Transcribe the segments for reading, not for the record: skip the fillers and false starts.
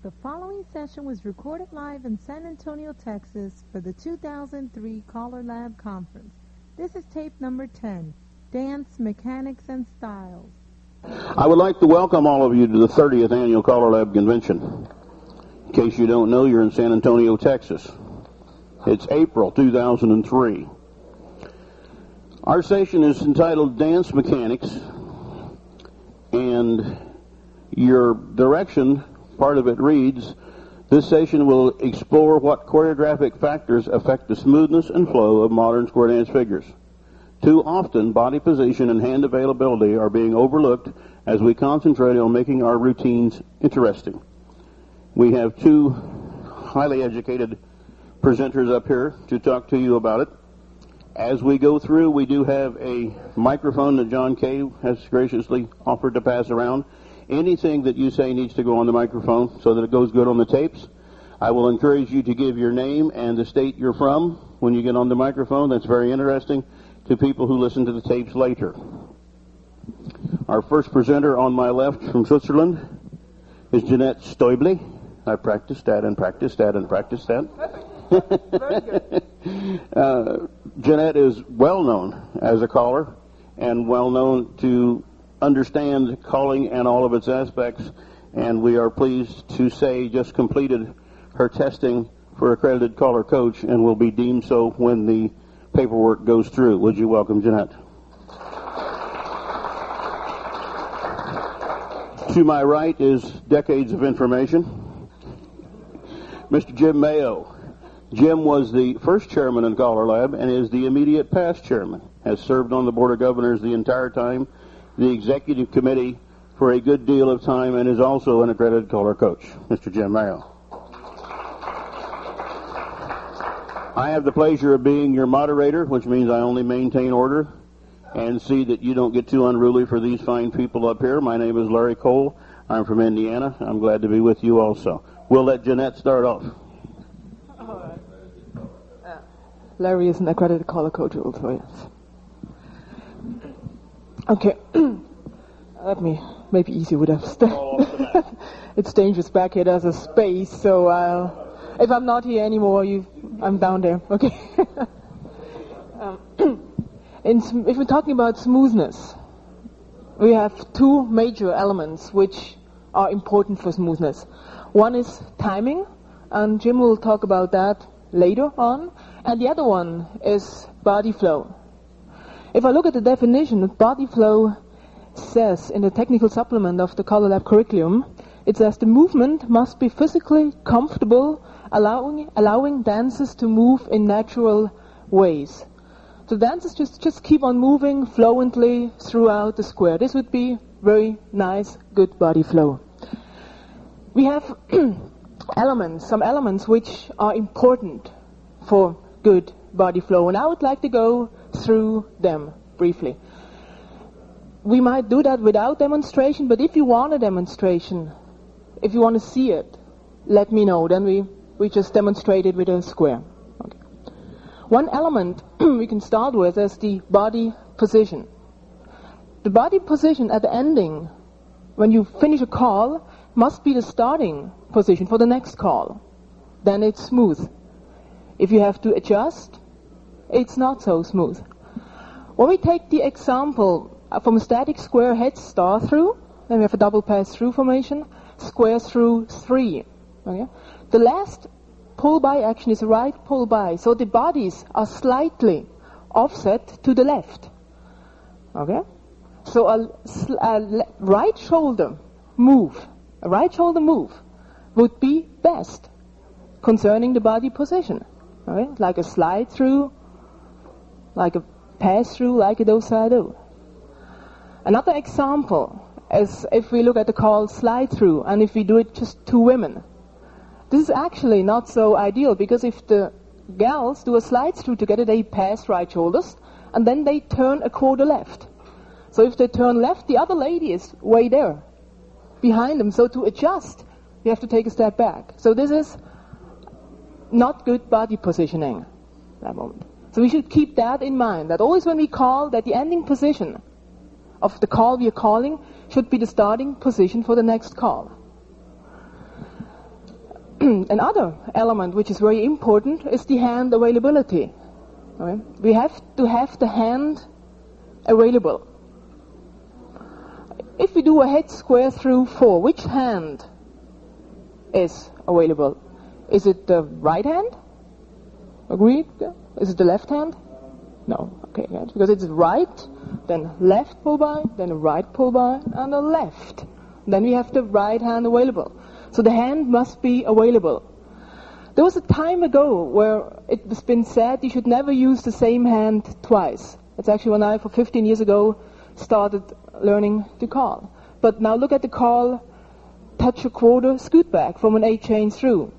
The following session was recorded live in San Antonio, Texas for the 2003 CALLERLAB Conference. This is tape number 10, Dance, Mechanics, and Styles. I would like to welcome all of you to the 30th Annual CALLERLAB Convention. In case you don't know, you're in San Antonio, Texas. It's April 2003. Our session is entitled Dance Mechanics, and your direction, part of it reads, this session will explore what choreographic factors affect the smoothness and flow of modern square dance figures. Too often, body position and hand availability are being overlooked as we concentrate on making our routines interesting. We have two highly educated presenters up here to talk to you about it. As we go through, we do have a microphone that John Kay has graciously offered to pass around. Anything that you say needs to go on the microphone so that it goes good on the tapes. I will encourage you to give your name and the state you're from when you get on the microphone. That's very interesting to people who listen to the tapes later. Our first presenter on my left from Switzerland is Jeannette Steauble. I practiced that and practiced that and practiced that. Perfect. Very good. Jeannette is well known as a caller and well known to understand calling and all of its aspects, and we are pleased to say just completed her testing for accredited caller coach and will be deemed so when the paperwork goes through. Would you welcome Jeannette? To my right is decades of information, Mr. Jim Mayo. Jim was the first chairman in CALLERLAB and is the immediate past chairman, has served on the Board of Governors the entire time, the executive committee for a good deal of time, and is also an accredited caller coach. Mr. Jim Mayo. I have the pleasure of being your moderator, which means I only maintain order and see that you don't get too unruly for these fine people up here. My name is Larry Cole. I'm from Indiana. I'm glad to be with you also. We'll let Jeannette start off. Larry is an accredited caller coach also, yes. Okay, let me, maybe easy would have It's dangerous back here, there's a space, so if I'm not here anymore, I'm down there, okay. If we're talking about smoothness, we have two major elements which are important for smoothness. One is timing, and Jim will talk about that later on, and the other one is body flow. If I look at the definition of body flow, says in the technical supplement of the CALLERLAB curriculum, it says the movement must be physically comfortable, allowing dancers to move in natural ways. So dancers just keep on moving fluently throughout the square. This would be very nice, good body flow. We have some elements which are important for good body flow, and I would like to go through them briefly. We might do that without demonstration, but if you want a demonstration, if you want to see it, let me know. Then we just demonstrate it with a square. Okay. One element we can start with is the body position. The body position at the ending, when you finish a call, must be the starting position for the next call. Then it's smooth. If you have to adjust, it's not so smooth. When we take the example from a static square head star through, then we have a double pass through formation, square through 3. Okay? The last pull by action is a right pull by, so the bodies are slightly offset to the left. Okay? So a right shoulder move would be best concerning the body position. Okay? Like a slide through, like a pass through, like a do-side-do. Another example is if we look at the call slide through, and if we do it just two women. This is actually not so ideal, because if the gals do a slide through together, they pass right shoulders, and then they turn a quarter left. So if they turn left, the other lady is way there, behind them. So to adjust, you have to take a step back. So this is not good body positioning at that moment. So we should keep that in mind, that always when we call, that the ending position of the call we are calling should be the starting position for the next call. another element which is very important is the hand availability. Okay? We have to have the hand available. If we do a head square through 4, which hand is available? Is it the right hand? Agreed? Is it the left hand? No. Okay, yes. Because it's right, then left pull by, then right pull by, and a left. Then we have the right hand available. So the hand must be available. There was a time ago where it has been said you should never use the same hand twice. That's actually when I, for 15 years ago, started learning to call. But now look at the call, touch a quarter, scoot back from an 8 chain through.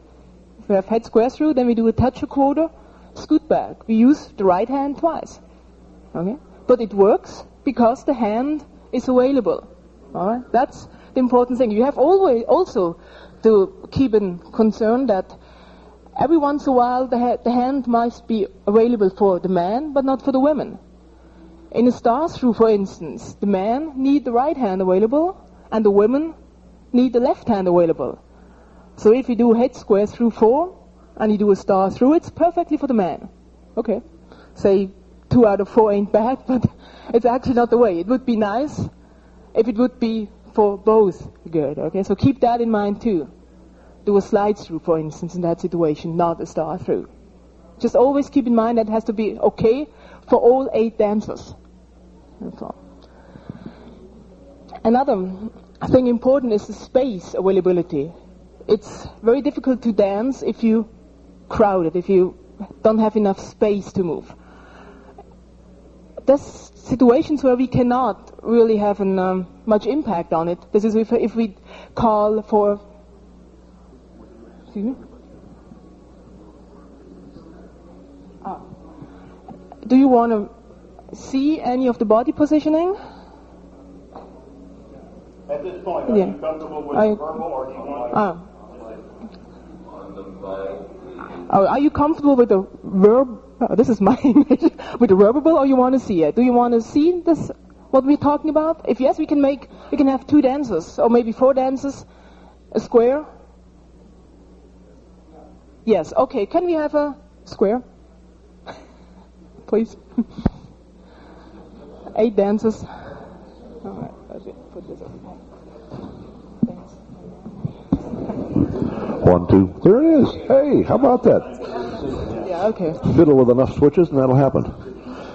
If we have head square through, then we do a touch a quarter, scoot back. We use the right hand twice. Okay? But it works because the hand is available. Alright? That's the important thing. You have always also to keep in concern that every once in a while the hand must be available for the man, but not for the women. In a star through, for instance, the men need the right hand available, and the women need the left hand available. So if you do head square through 4, and you do a star through, it's perfectly for the man. Okay. Say 2 out of 4 ain't bad, but it's actually not the way. It would be nice if it would be for both good. Okay, so keep that in mind too. Do a slide through, for instance, in that situation, not a star through. Just always keep in mind that it has to be okay for all 8 dancers. That's all. Another thing important is the space availability. It's very difficult to dance if you crowded, if you don't have enough space to move. There's situations where we cannot really have much impact on it. This is if we call for... Excuse me? Do you want to see any of the body positioning? At this point, are you comfortable with verbal or do you want are you comfortable with the verb? This is my image. With the verbal, or you want to see it? Do you want to see this? What we're talking about? If yes, we can have 2 dancers, or maybe 4 dancers, a square. Yes. Okay. Can we have a square, please? 8 dancers. All right. Let me put this up. Thanks. 1, 2. There it is. Hey, how about that? Yeah, okay. Fiddle with enough switches and that'll happen.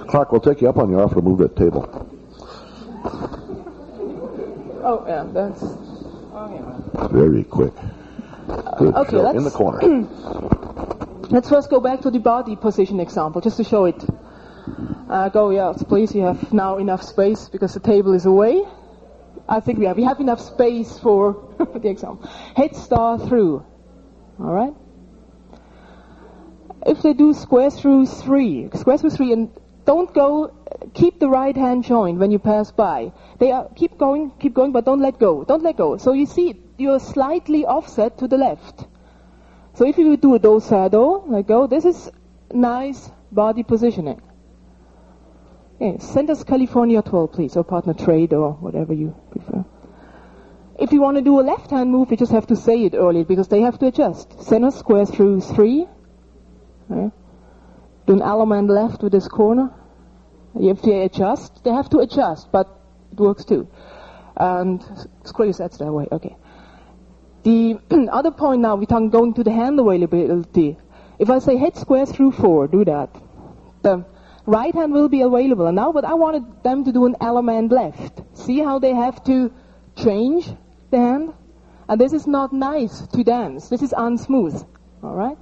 Clark, we'll take you up on your offer to move that table. Oh, yeah, that's... Oh, yeah. Very quick. Good. Okay, Phil, in the corner. Let's first go back to the body position example, just to show it. Go, yes, please. You have now enough space because the table is away. I think we have enough space for the example. Head star through. All right. If they do square through 3, and don't go. Keep the right hand joined when you pass by. Keep going, but don't let go. Don't let go. So you see, you're slightly offset to the left. So if you would do a do sa do, let go. This is nice body positioning. Okay, send us California 12, please, or partner trade, or whatever you prefer. If you want to do a left hand move, you just have to say it early because they have to adjust. Center square through 3. Okay. Do an element left with this corner. If they adjust, they have to adjust, but it works too. And screw your sets that way. Okay. The other point now, we're going to the hand availability. If I say head square through 4, do that. The right hand will be available now, but I wanted them to do an element left. See how they have to change the hand? And this is not nice to dance. This is unsmooth. All right?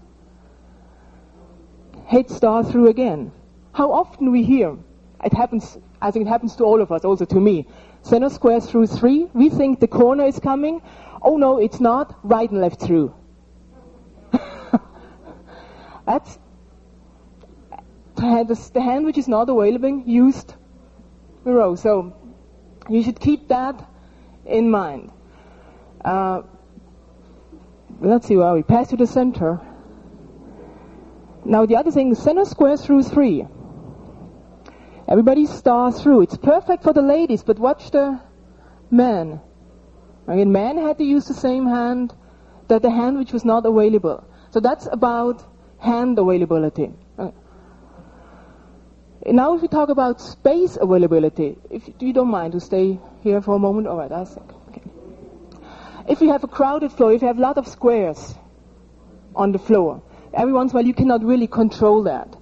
Head star through again. How often we hear, it happens, I think it happens to all of us, also to me. Center square through 3, we think the corner is coming. Oh no, it's not, right and left through. That's the hand which is not available, used a row. So you should keep that in mind. Let's see where we pass to the center. Now the other thing, center square through 3. Everybody star through. It's perfect for the ladies, but watch the men. Again, men had to use the same hand. the hand which was not available. So that's about hand availability. Now if we talk about space availability, if you don't mind to stay here for a moment, all right, I think. Okay. If you have a crowded floor, if you have a lot of squares on the floor, every once in a while you cannot really control that.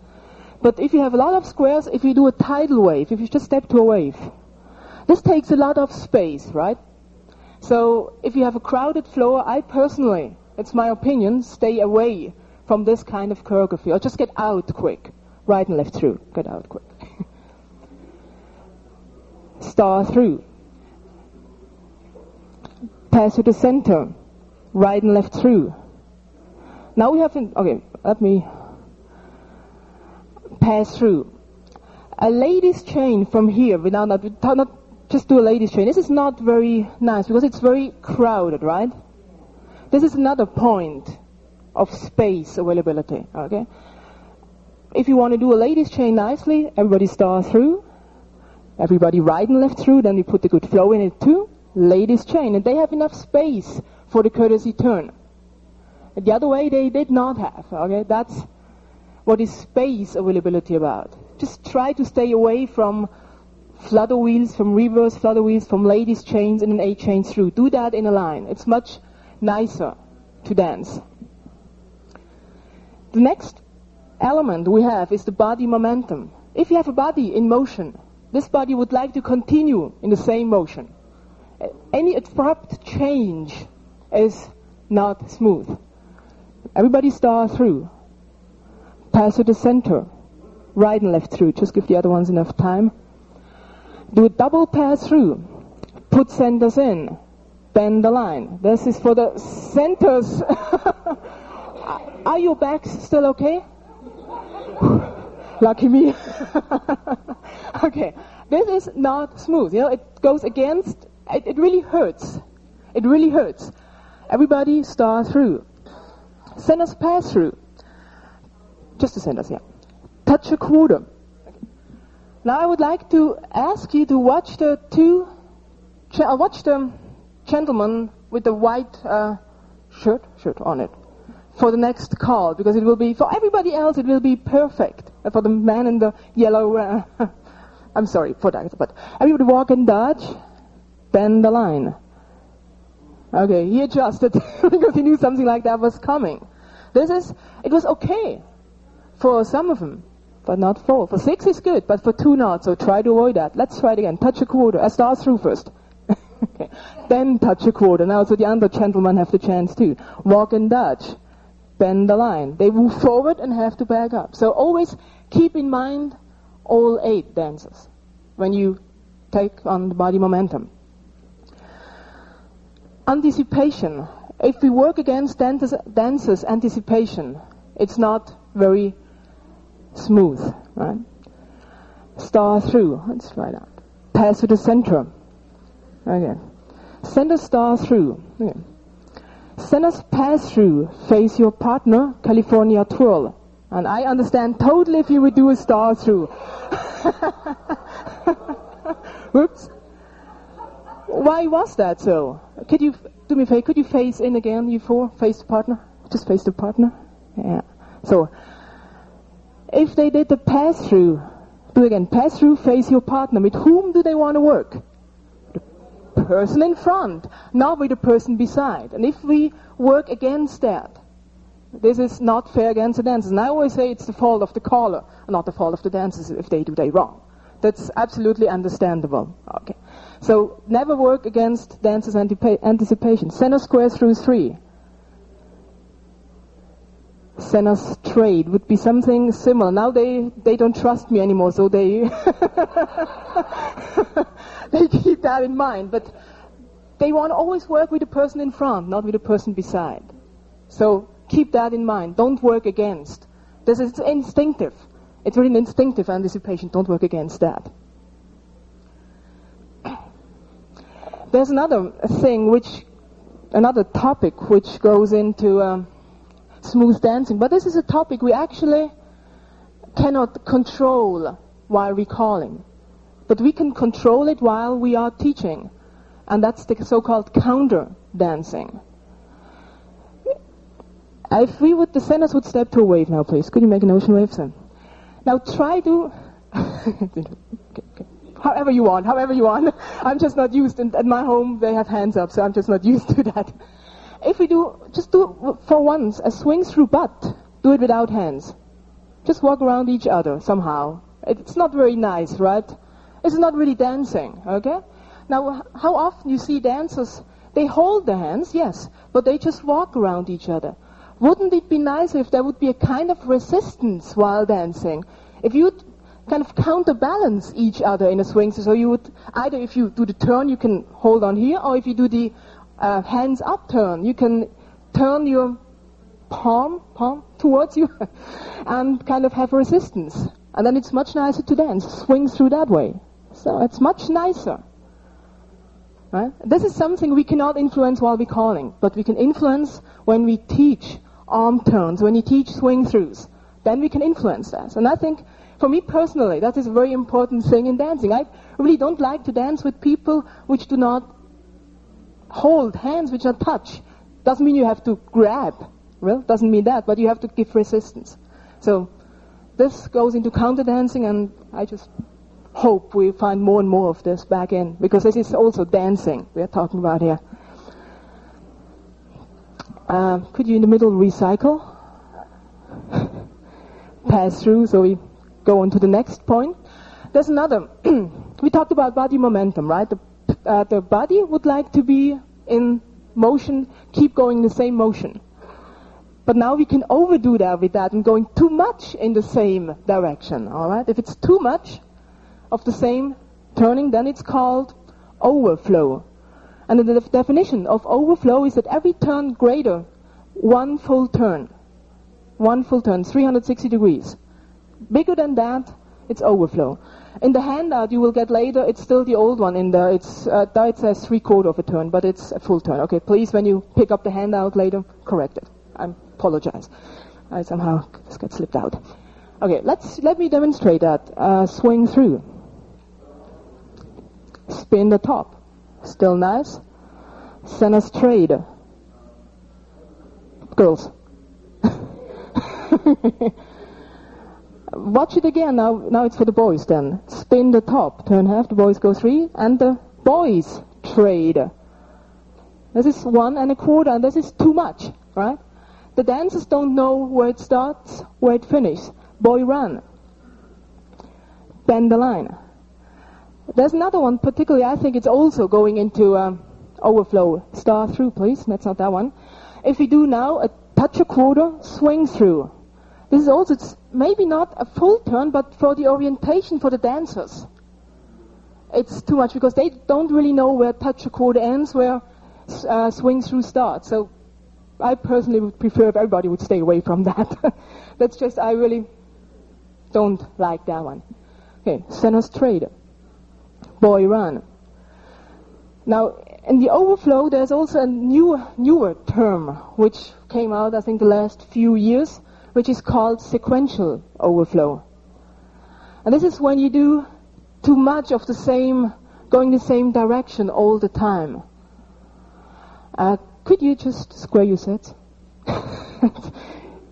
But if you have a lot of squares, if you do a tidal wave, if you just step to a wave, this takes a lot of space, right? So if you have a crowded floor, I personally, it's my opinion, stay away from this kind of choreography, or just get out quick. Right and left through. Get out quick. Star through. Pass to the center. Right and left through. Now we have, okay, let me pass through. A ladies chain from here, we not just do a ladies chain. This is not very nice because it's very crowded, right? This is another point of space availability, okay? If you want to do a ladies chain nicely, everybody star through, everybody right and left through, then you put the good flow in it too, ladies chain, and they have enough space for the courtesy turn. The other way they did not have, okay? That's what is space availability about. Just try to stay away from flutter wheels, from reverse flutter wheels, from ladies chains and an 8 chain through. Do that in a line. It's much nicer to dance. The next element we have is the body momentum. If you have a body in motion, this body would like to continue in the same motion. Any abrupt change is not smooth. Everybody star through. Pass to the center. Right and left through. Just give the other ones enough time. Do a double pass through. Put centers in. Bend the line. This is for the centers. Are your backs still okay? Lucky me. Okay, this is not smooth. You know, it goes against. It really hurts. It really hurts. Everybody star through. Centers pass through. Just the centers, yeah. Touch a quarter. Now I would like to ask you to watch the watch the gentleman with the white shirt on it for the next call, because it will be, for everybody else it will be perfect. For the man in the yellow, I'm sorry for that, but everybody walk and dodge, bend the line. Okay, he adjusted because he knew something like that was coming. It was okay for some of them, but not for. For 6 is good, but for 2 not, so try to avoid that. Let's try it again. Touch a quarter. Start through first. Okay. Then touch a quarter. Now, so the other gentlemen have the chance too. Walk and dodge. Bend the line. They move forward and have to back up. So always keep in mind all 8 dances when you take on the body momentum. Anticipation. If we work against dancers' anticipation, it's not very smooth, right? Star through. Let's try that. Pass to the center. Okay. Center star through. Okay. Centers pass through. Face your partner. California twirl. And I understand totally if you would do a star through. Whoops. Why was that so? Could you do me a favor? Could you face in again, you 4? Face the partner. Just face the partner. Yeah. So, if they did the pass through, do again. Pass through, face your partner. With whom do they want to work? The person in front, not with the person beside. And if we work against that, this is not fair against the dancers. And I always say it's the fault of the caller, not the fault of the dancers if they do they wrong. That's absolutely understandable. Okay. So never work against dancers' anticipation. Center square through 3. Center straight would be something similar. Now they don't trust me anymore, so they they keep that in mind. But they want to always work with the person in front, not with the person beside. So keep that in mind. Don't work against. This is instinctive. It's really an instinctive anticipation. Don't work against that. There's another thing, another topic which goes into smooth dancing, but this is a topic we actually cannot control while recalling, but we can control it while we are teaching, and that's the so-called counter dancing. If we would, the centers would step to a wave now, please. Could you make an ocean wave, then? Now try to, okay. However you want. I'm just not used, at my home they have hands up, so I'm just not used to that. If we just do for once a swing through butt, do it without hands. Just walk around each other somehow. It's not very nice, right? It's not really dancing, okay? Now, how often you see dancers, they hold their hands, yes, but they just walk around each other. Wouldn't it be nicer if there would be a kind of resistance while dancing? If you'd kind of counterbalance each other in a swing, so you would, either if you do the turn, you can hold on here, or if you do the hands up turn, you can turn your palm towards you and kind of have resistance. And then it's much nicer to dance, swing through that way. So it's much nicer. Right? This is something we cannot influence while we're calling, but we can influence when we teach arm turns, when we teach swing throughs. Then we can influence that. And I think, for me personally, that is a very important thing in dancing. I really don't like to dance with people which do not hold hands, which not touch. Doesn't mean you have to grab. Well, doesn't mean that, but you have to give resistance. So this goes into counter dancing, and I just hope we find more and more of this back in, because this is also dancing we are talking about here. Could you in the middle recycle? Pass through, so we go on to the next point. There's another. We talked about body momentum, right? The body would like to be in motion, keep going the same motion. But now we can overdo that with that and going too much in the same direction, all right? If it's too much of the same turning, then it's called overflow. And the definition of overflow is that every turn greater, one full turn, 360 degrees. Bigger than that, it's overflow. In the handout you will get later, it's still the old one in there. It's there it says 3/4 of a turn, but it's a full turn. Okay, please, when you pick up the handout later, correct it. I apologize. I somehow just got slipped out. Okay, let me demonstrate that. Swing through. Spin the top. Still nice. Center straight. Girls. Watch it again. Now it's for the boys then. Spin the top. Turn half. The boys go 3. And the boys trade. This is 1 1/4, and this is too much, right? The dancers don't know where it starts, where it finishes. Boy run. Bend the line. There's another one, particularly I think it's also going into overflow. Star through, please. That's not that one. If we do now a touch 1/4, swing through. This is also, it's maybe not a full turn, but for the orientation for the dancers, it's too much because they don't really know where touch 1/4 ends, where swing through starts. So I personally would prefer if everybody would stay away from that. That's just, I really don't like that one. Okay, center straight. Boy run. Now, in the overflow, there's also a newer term, which came out, I think, the last few years, which is called sequential overflow. And this is when you do too much of the same, going the same direction all the time. Could you just square your sets?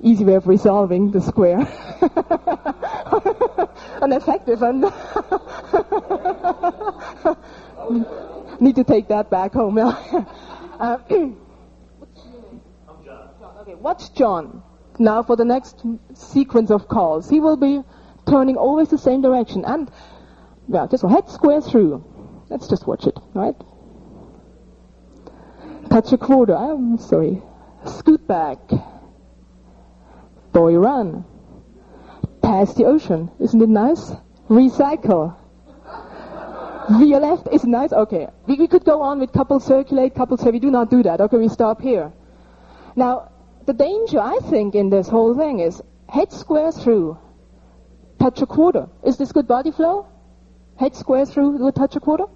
Easy way of resolving the square. An effective one. Need to take that back home. What's your name? I'm John. Okay, watch John. Now for the next sequence of calls. He will be turning always the same direction. And, yeah, just head square through. Let's just watch it, right? Touch 1/4. I'm sorry. Scoot back. Boy run. Pass the ocean. Isn't it nice? Recycle. Via left is nice. Okay. We could go on with couple circulate, couple circulate. We do not do that. Okay, we stop here. Now, the danger, I think, in this whole thing is head square through, touch 1/4. Is this good body flow? Head square through, do a touch 1/4?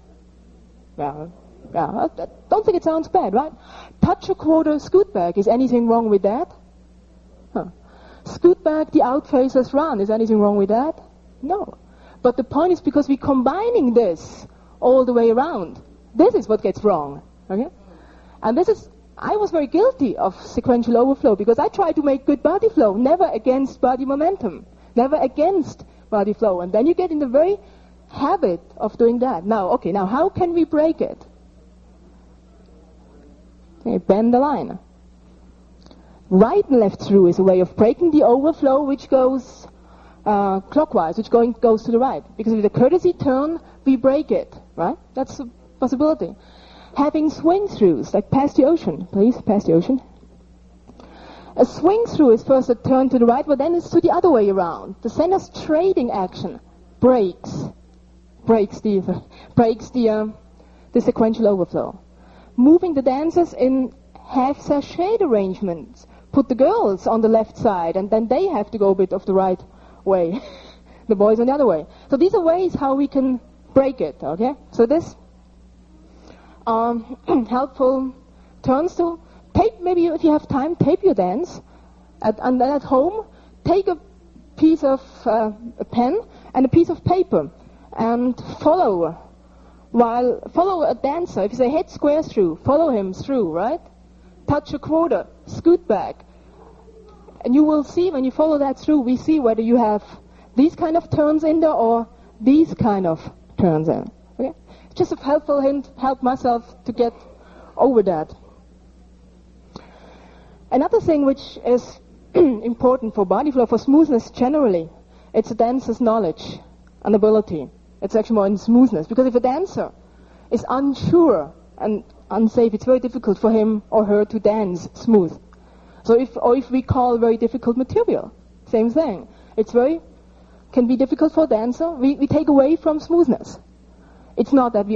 Yeah. I don't think it sounds bad, right? Touch 1/4, scoot back. Is anything wrong with that? Huh. Scoot back, the out facers run. Is anything wrong with that? No. But the point is because we're combining this all the way around. This is what gets wrong. Okay? And this is, I was very guilty of sequential overflow because I tried to make good body flow, never against body momentum, never against body flow. And then you get in the very habit of doing that. Now how can we break it? Okay, bend the line. Right and left through is a way of breaking the overflow which goes clockwise, which goes to the right. Because with a courtesy turn, we break it, right? That's a possibility. Having swing throughs, like past the ocean, please, past the ocean. A swing through is first a turn to the right, but then it's to the other way around. The center's trading action breaks the sequential overflow. Moving the dancers in half sashayed arrangements. Put the girls on the left side, and then they have to go a bit of the right way. The boys on the other way. So these are ways how we can break it, okay? So this helpful turns to tape, maybe if you have time, tape your dance. And then at home, take a piece of a pen and a piece of paper and follow a dancer. If you say head square through, follow him through, right? Touch a quarter, scoot back. And you will see when you follow that through, we see whether you have these kind of turns in there or these kind of turns in. Okay? Just a helpful hint, help myself to get over that. Another thing which is important for body flow, for smoothness generally, it's a dancer's knowledge and ability. It's actually more in smoothness. Because if a dancer is unsure and unsafe, it's very difficult for him or her to dance smooth. So if we call very difficult material, same thing. Can be difficult for a dancer. We take away from smoothness. It's not that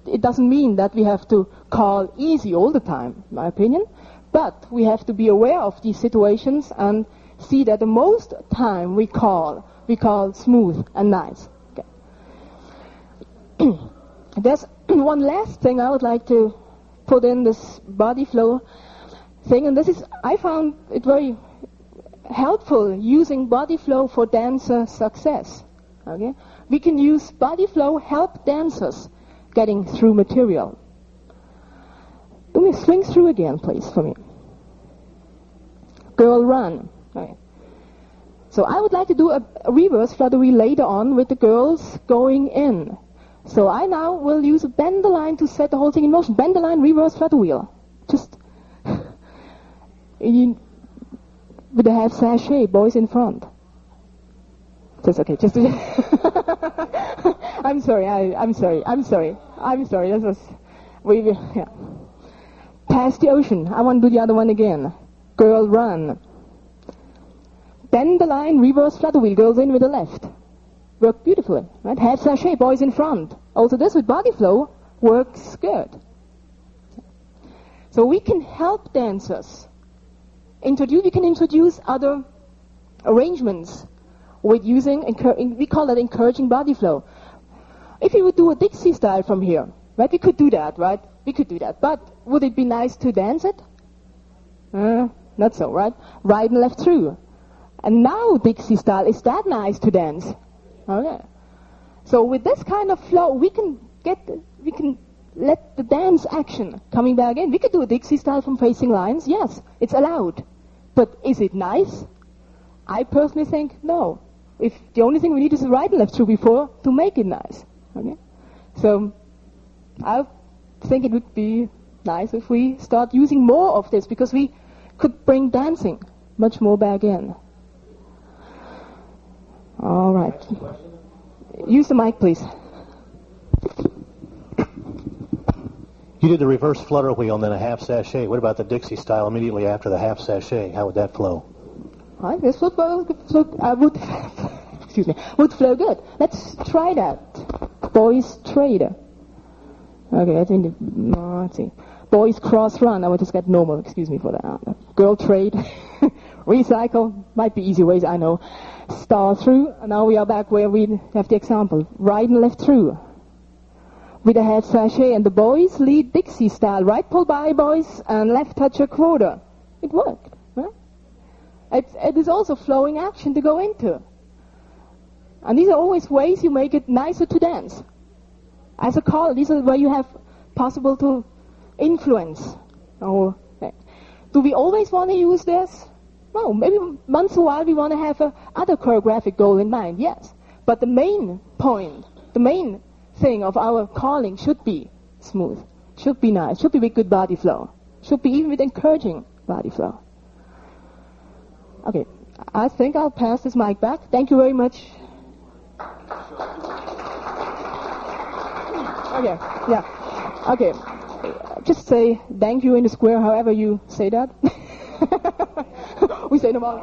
it doesn't mean that we have to call easy all the time, in my opinion. But we have to be aware of these situations and see that the most time we call smooth and nice. Okay. There's one last thing I would like to put in this body flow thing, and I found it very helpful using body flow for dancer success. Okay? We can use body flow, help dancers getting through material. Do me swing through again, please, for me. Girl run. Okay. So I would like to do a reverse flutter wheel later on with the girls going in. So I now will use a bend the line to set the whole thing in motion. Bend the line, reverse flutter wheel. Just with a half sachet, boys in front. Just okay. Just. I'm sorry. This was yeah. Past the ocean. I want to do the other one again. Girl run. Bend the line, reverse flutter wheel. Girls in with the left. Work beautifully, right? Half sachet, boys in front. Also this with body flow works good. So we can help dancers. We can introduce other arrangements with using, we call that encouraging body flow. If we would do a Dixie style from here, right? We could do that, right? We could do that. But would it be nice to dance it? Not so, right? Right and left through. And now Dixie style, is that nice to dance? Okay. So with this kind of flow, we can let the dance action coming back in. We could do a Dixie style from facing lines. Yes, it's allowed. But is it nice? I personally think no. If the only thing we need is a right and left through before to make it nice. Okay. So I think it would be nice if we start using more of this, because we could bring dancing much more back in. All right. Use the mic, please. You did the reverse flutter wheel and then a half sachet. What about the Dixie style immediately after the half sachet? How would that flow? Right, this would flow good. Let's try that. Boys trade. Okay, I think let's see. Boys cross run. I would just get normal. Excuse me for that. Girl trade. Recycle. Might be easy ways, I know. Star through. And now we are back where we have the example. Right and left through. With a half sachet, and the boys lead Dixie style. Right pull by, boys, and left touch a quarter. It worked, right? It is also flowing action to go into. And these are always ways you make it nicer to dance. As a caller, these are where you have possible to influence. Do we always want to use this? No, maybe once in a while we want to have other choreographic goal in mind, yes. But the main point, the main thing of our calling should be smooth, should be nice, should be with good body flow, should be even with encouraging body flow. Okay, I think I'll pass this mic back. Thank you very much. Okay, yeah, okay. Just say thank you in the square, however you say that. We say no more.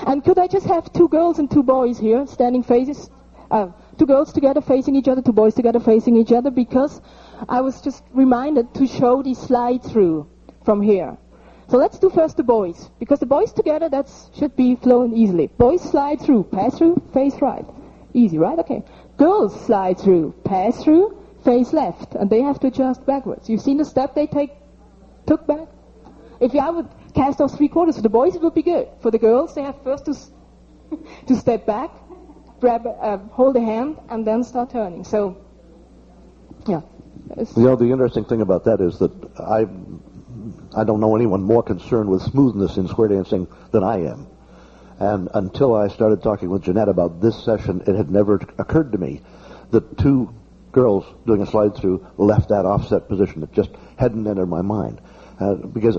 And could I just have 2 girls and 2 boys here, standing faces? 2 girls together facing each other, 2 boys together facing each other, because I was just reminded to show the slide through from here. So let's do first the boys, because the boys together, that should be flowing easily. Boys slide through, pass through, face right. Easy, right? Okay. Girls slide through, pass through, face left, and they have to adjust backwards. You've seen the step they took back? If I would cast off 3/4 for the boys, it would be good. For the girls, they have first to step back, grab, hold a hand, and then start turning. So, yeah. The interesting thing about that is that I don't know anyone more concerned with smoothness in square dancing than I am. And until I started talking with Jeannette about this session, it had never occurred to me that 2 girls doing a slide through left that offset position. It just hadn't entered my mind. Because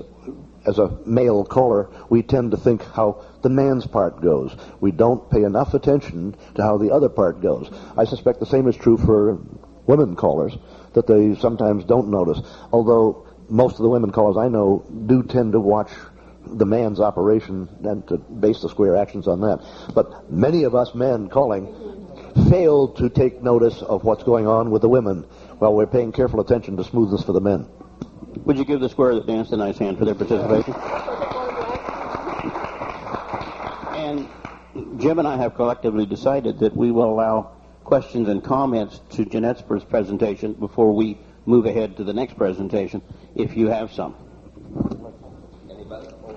as a male caller, we tend to think how the man's part goes. We don't pay enough attention to how the other part goes. I suspect the same is true for women callers, that they sometimes don't notice. Although most of the women callers I know do tend to watch the man's operation and to base the square actions on that. But many of us men calling fail to take notice of what's going on with the women while we're paying careful attention to smoothness for the men. Would you give the square that danced a nice hand for their participation? And Jim and I have collectively decided that we will allow questions and comments to Jeanette's presentation before we move ahead to the next presentation, if you have some.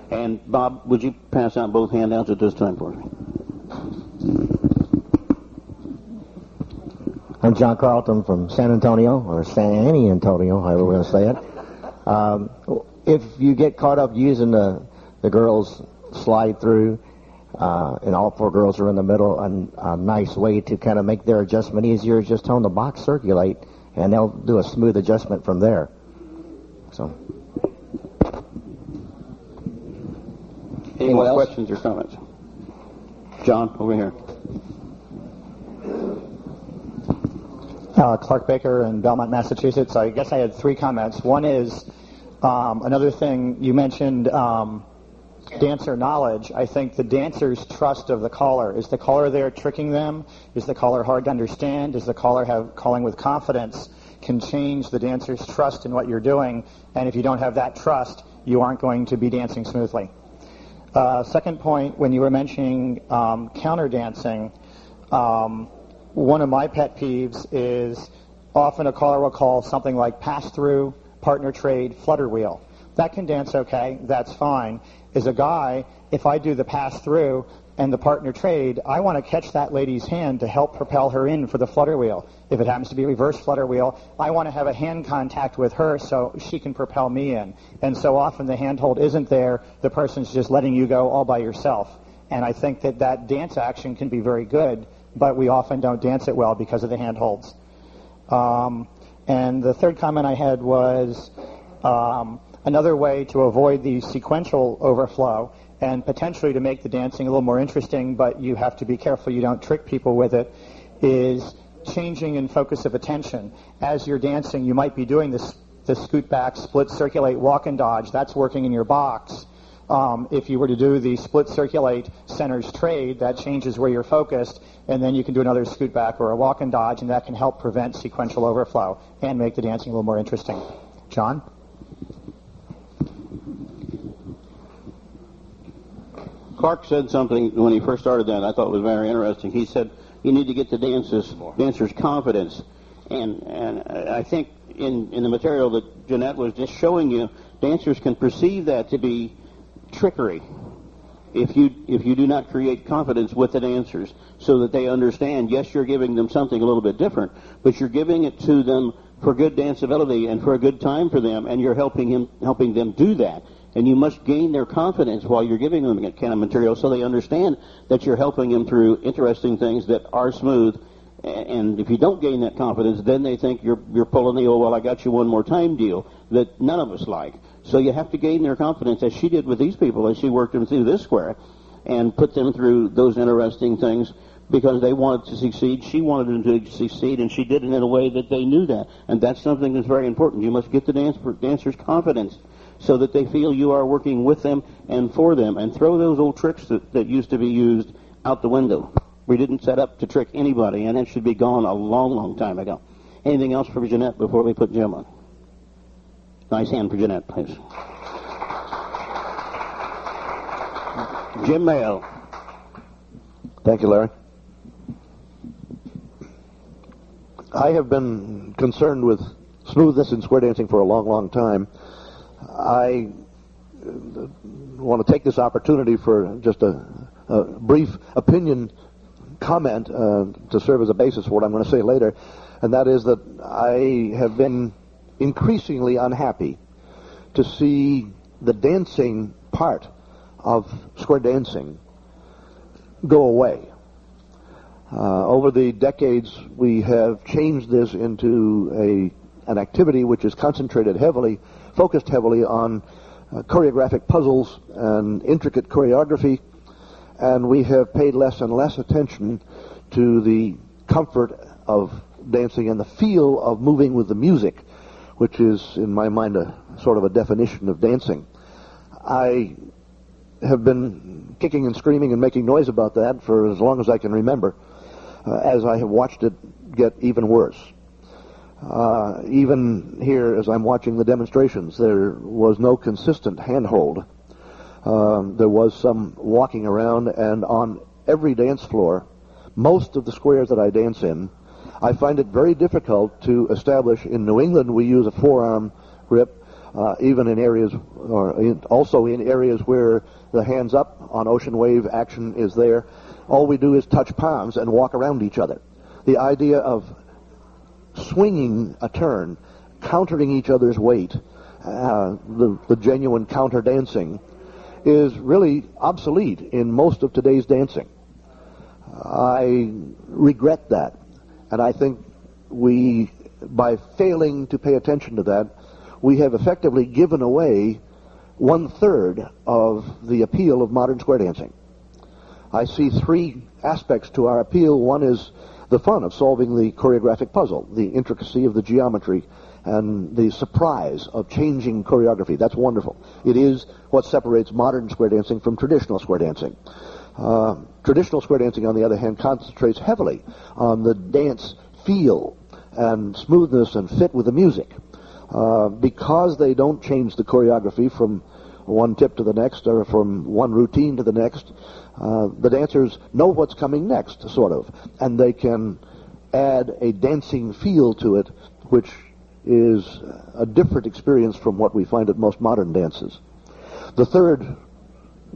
And Bob, would you pass out both handouts at this time for me? I'm John Carlton from San Antonio, or San Antonio, however we're going to say it. If you get caught up using the girls' slide through, and all 4 girls are in the middle, a nice way to kind of make their adjustment easier is just telling the box circulate, and they'll do a smooth adjustment from there. So. Any more questions or comments? John, over here. Clark Baker in Belmont, Massachusetts. I guess I had 3 comments. One is another thing you mentioned, dancer knowledge. I think the dancer's trust of the caller. Is the caller there tricking them? Is the caller hard to understand? Does the caller have calling with confidence? Can change the dancer's trust in what you're doing. And if you don't have that trust, you aren't going to be dancing smoothly. Second point, when you were mentioning counter dancing, one of my pet peeves is often a caller will call something like pass-through, partner trade, flutter wheel. That can dance okay, that's fine. As a guy, if I do the pass-through and the partner trade, I want to catch that lady's hand to help propel her in for the flutter wheel. If it happens to be a reverse flutter wheel, I want to have a hand contact with her so she can propel me in. And so often the handhold isn't there, the person's just letting you go all by yourself. And I think that that dance action can be very good, but we often don't dance it well because of the handholds. And the third comment I had was another way to avoid the sequential overflow and potentially to make the dancing a little more interesting, but you have to be careful you don't trick people with it, is changing in focus of attention. As you're dancing, you might be doing this scoot back, split, circulate, walk and dodge. That's working in your box. If you were to do the split, circulate, centers, trade, that changes where you're focused, and then you can do another scoot back or a walk and dodge, and that can help prevent sequential overflow and make the dancing a little more interesting. John? Clark said something when he first started that I thought was very interesting. He said you need to get the dancers' confidence. And I think in the material that Jeannette was just showing you, dancers can perceive that to be trickery if you do not create confidence with the dancers so that they understand, yes, you're giving them something a little bit different, but you're giving it to them for good danceability and for a good time for them, and you're helping them do that. And you must gain their confidence while you're giving them a kind of material so they understand that you're helping them through interesting things that are smooth. And if you don't gain that confidence, then they think you're pulling the, oh, well, I got you one more time deal that none of us like. So you have to gain their confidence, as she did with these people, as she worked them through this square, and put them through those interesting things because they wanted to succeed. She wanted them to succeed, and she did it in a way that they knew that. And that's something that's very important. You must get the dancers' confidence so that they feel you are working with them and for them, and throw those old tricks that used to be used out the window. We didn't set up to trick anybody, and it should be gone a long, long time ago. Anything else for Jeannette before we put Jim on? Nice hand for Jeannette, please. Jim Mayo. Thank you, Larry. I have been concerned with smoothness in square dancing for a long, long time. I want to take this opportunity for just a brief opinion comment to serve as a basis for what I'm going to say later, and that is that I have been increasingly unhappy to see the dancing part of square dancing go away. Over the decades, we have changed this into an activity which is focused heavily on choreographic puzzles and intricate choreography, and we have paid less and less attention to the comfort of dancing and the feel of moving with the music, which is, in my mind, a sort of a definition of dancing. I have been kicking and screaming and making noise about that for as long as I can remember, as I have watched it get even worse. Even here, as I'm watching the demonstrations, there was no consistent handhold. There was some walking around, and on every dance floor, most of the squares that I dance in, I find it very difficult to establish. In New England, we use a forearm grip, even in areas, also in areas where the hands up on ocean wave action is there. All we do is touch palms and walk around each other. The idea of swinging a turn, countering each other's weight, the genuine counter dancing, is really obsolete in most of today's dancing. I regret that, and I think by failing to pay attention to that, we have effectively given away 1/3 of the appeal of modern square dancing. I see three aspects to our appeal. One is the fun of solving the choreographic puzzle, the intricacy of the geometry, and the surprise of changing choreography. That's wonderful. It is what separates modern square dancing from traditional square dancing. Traditional square dancing, on the other hand, concentrates heavily on the dance feel and smoothness and fit with the music. Because they don't change the choreography from one tip to the next or from one routine to the next, the dancers know what's coming next, sort of, and they can add a dancing feel to it, which is a different experience from what we find at most modern dances. The third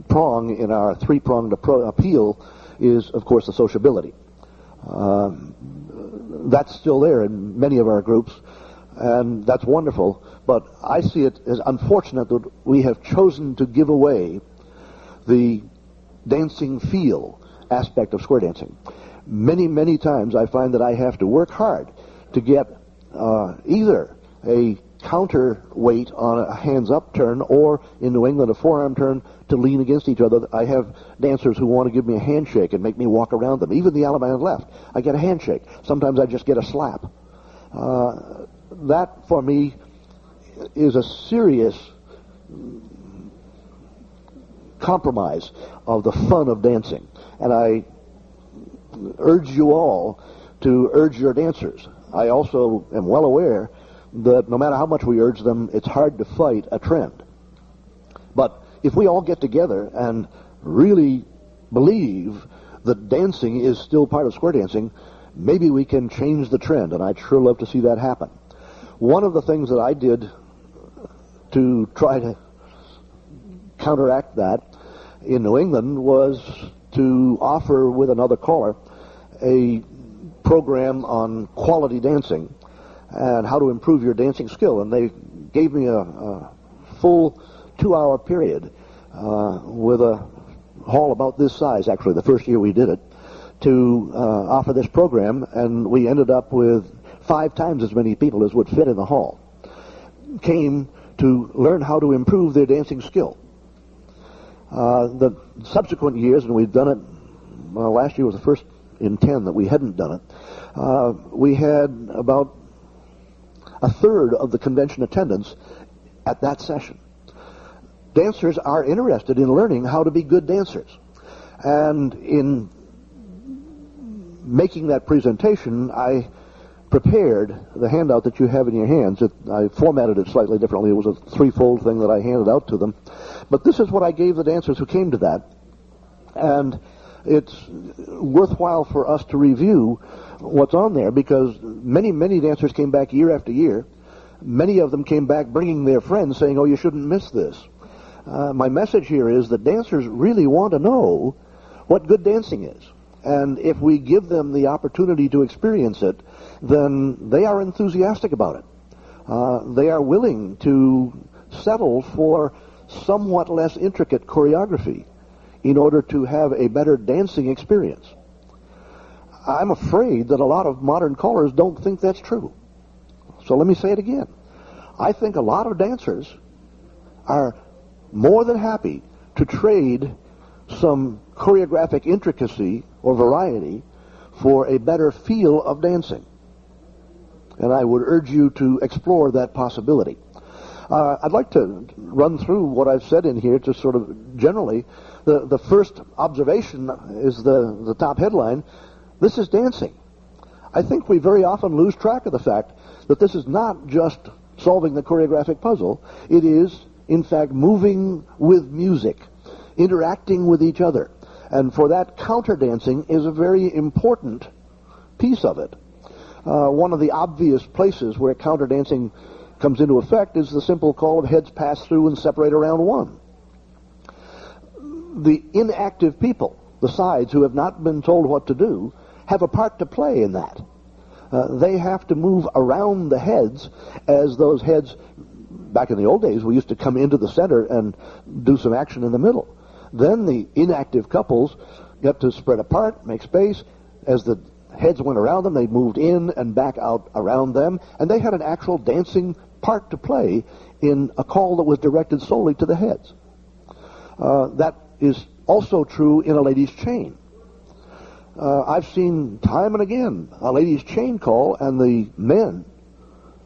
prong in our three-pronged appeal is, of course, the sociability. That's still there in many of our groups, and that's wonderful, but I see it as unfortunate that we have chosen to give away the dancing feel aspect of square dancing. Many, many times I find that I have to work hard to get either a counterweight on a hands-up turn, or in New England a forearm turn, to lean against each other. I have dancers who want to give me a handshake and make me walk around them. Even the Alabama left, I get a handshake. Sometimes I just get a slap. That, for me, is a serious compromise of the fun of dancing. And I urge you all to urge your dancers. I also am well aware that no matter how much we urge them, it's hard to fight a trend. But if we all get together and really believe that dancing is still part of square dancing, maybe we can change the trend, and I'd sure love to see that happen. One of the things that I did to try to counteract that in New England was to offer, with another caller, a program on quality dancing. and how to improve your dancing skill. And they gave me a full 2-hour period with a hall about this size, actually, the first year we did it, to offer this program, and we ended up with 5 times as many people as would fit in the hall came to learn how to improve their dancing skill. The subsequent years, and we've done it, last year was the first in 10 that we hadn't done it, we had about a third of the convention attendance at that session. Dancers are interested in learning how to be good dancers. And in making that presentation, I prepared the handout that you have in your hands. I formatted it slightly differently. It was a 3-fold thing that I handed out to them. But this is what I gave the dancers who came to that. And it's worthwhile for us to review what's on there, because many, many dancers came back year after year. Many of them came back bringing their friends saying, oh, you shouldn't miss this. My message here is that dancers really want to know what good dancing is. And if we give them the opportunity to experience it, then they are enthusiastic about it. They are willing to settle for somewhat less intricate choreography in order to have a better dancing experience. I'm afraid that a lot of modern callers don't think that's true. So let me say it again. I think a lot of dancers are more than happy to trade some choreographic intricacy or variety for a better feel of dancing. And I would urge you to explore that possibility. I'd like to run through what I've said in here to sort of generally. The first observation is the top headline. This is dancing. I think we very often lose track of the fact that this is not just solving the choreographic puzzle. It is, in fact, moving with music, interacting with each other. And for that, counter dancing is a very important piece of it. One of the obvious places where counter dancing comes into effect is the simple call of heads pass through and separate around one. The inactive people, the sides who have not been told what to do, have a part to play in that. They have to move around the heads, as those heads, back in the old days, we used to come into the center and do some action in the middle. Then the inactive couples got to spread apart, make space. As the heads went around them, they moved in and back out around them, and they had an actual dancing part to play in a call that was directed solely to the heads. That is also true in a ladies' chain. I've seen time and again a ladies' chain call, and the men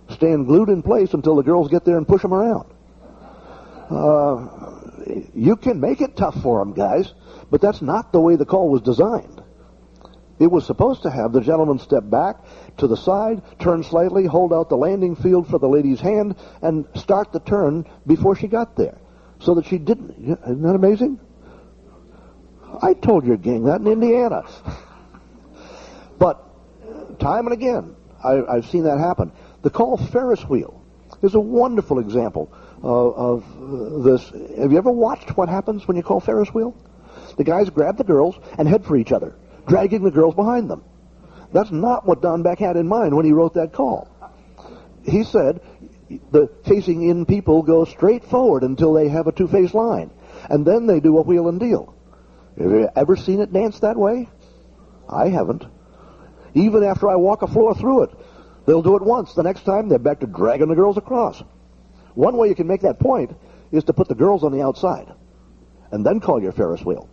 stand glued in place until the girls get there and push them around. You can make it tough for them, guys, but that's not the way the call was designed. It was supposed to have the gentleman step back to the side, turn slightly, hold out the landing field for the lady's hand, and start the turn before she got there, so that she didn't. Isn't that amazing? I told your gang that in Indiana. But time and again, I've seen that happen. The call Ferris wheel is a wonderful example of this. Have you ever watched what happens when you call Ferris wheel? The guys grab the girls and head for each other, dragging the girls behind them. That's not what Don Beck had in mind when he wrote that call. He said the facing in people go straight forward until they have a two-faced line, and then they do a wheel and deal. Have you ever seen it dance that way? I haven't. Even after I walk a floor through it, they'll do it once. The next time, they're back to dragging the girls across. One way you can make that point is to put the girls on the outside and then call your Ferris wheel.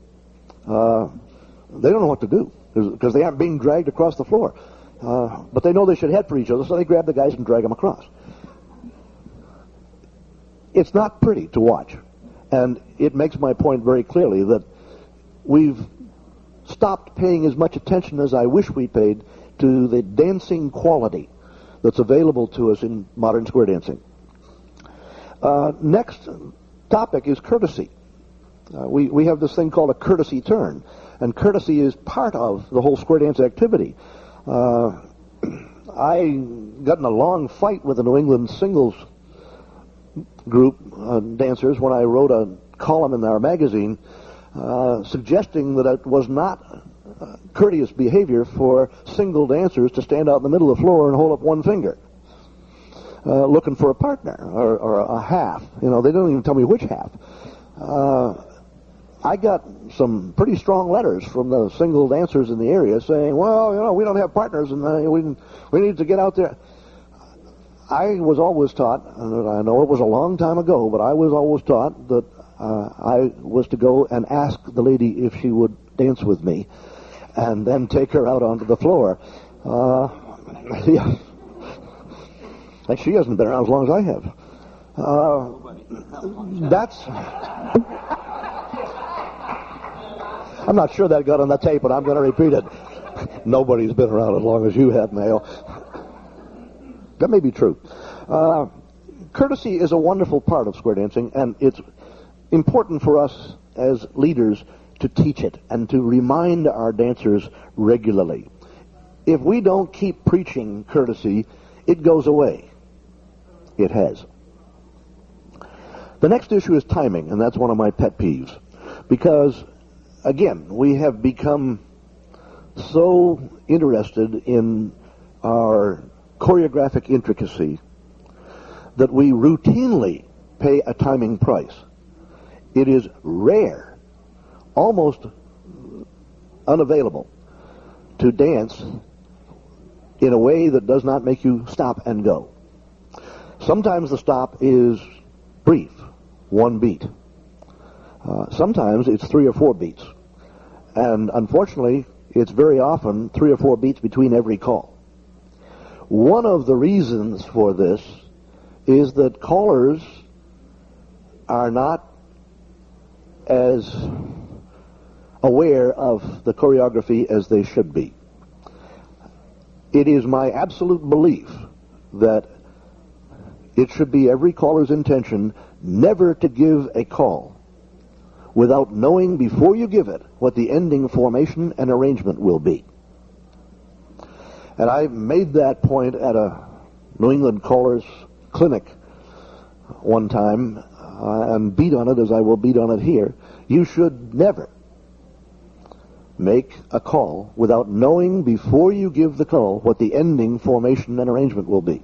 They don't know what to do because they aren't being dragged across the floor. But they know they should head for each other, so they grab the guys and drag them across. It's not pretty to watch. And it makes my point very clearly that we've stopped paying as much attention as I wish we paid to the dancing quality that's available to us in modern square dancing. Next topic is courtesy. We have this thing called a courtesy turn, and courtesy is part of the whole square dance activity. I got in a long fight with the New England singles group dancers when I wrote a column in our magazine suggesting that it was not courteous behavior for single dancers to stand out in the middle of the floor and hold up one finger. looking for a partner or a half. You know, they don't even tell me which half. I got some pretty strong letters from the single dancers in the area saying, well, you know, we don't have partners and we need to get out there. I was always taught, and I know it was a long time ago, but I was always taught that I was to go and ask the lady if she would dance with me and then take her out onto the floor. Yeah. Like she hasn't been around as long as I have. That's... I'm not sure that got on the tape, but I'm going to repeat it. Nobody's been around as long as you have, Mayo. That may be true. Courtesy is a wonderful part of square dancing, and it's important for us as leaders to teach it and to remind our dancers regularly. If we don't keep preaching courtesy, it goes away. It has. The next issue is timing, and that's one of my pet peeves. Because, again, we have become so interested in our choreographic intricacy that we routinely pay a timing price. It is rare, almost unavailable, to dance in a way that does not make you stop and go. Sometimes the stop is brief, one beat. Sometimes it's 3 or 4 beats. And unfortunately, it's very often 3 or 4 beats between every call. One of the reasons for this is that callers are not as aware of the choreography as they should be. It is my absolute belief that it should be every caller's intention never to give a call without knowing before you give it what the ending formation and arrangement will be. And I made that point at a New England Callers clinic one time, and beat on it as I will beat on it here. You should never make a call without knowing before you give the call what the ending formation and arrangement will be.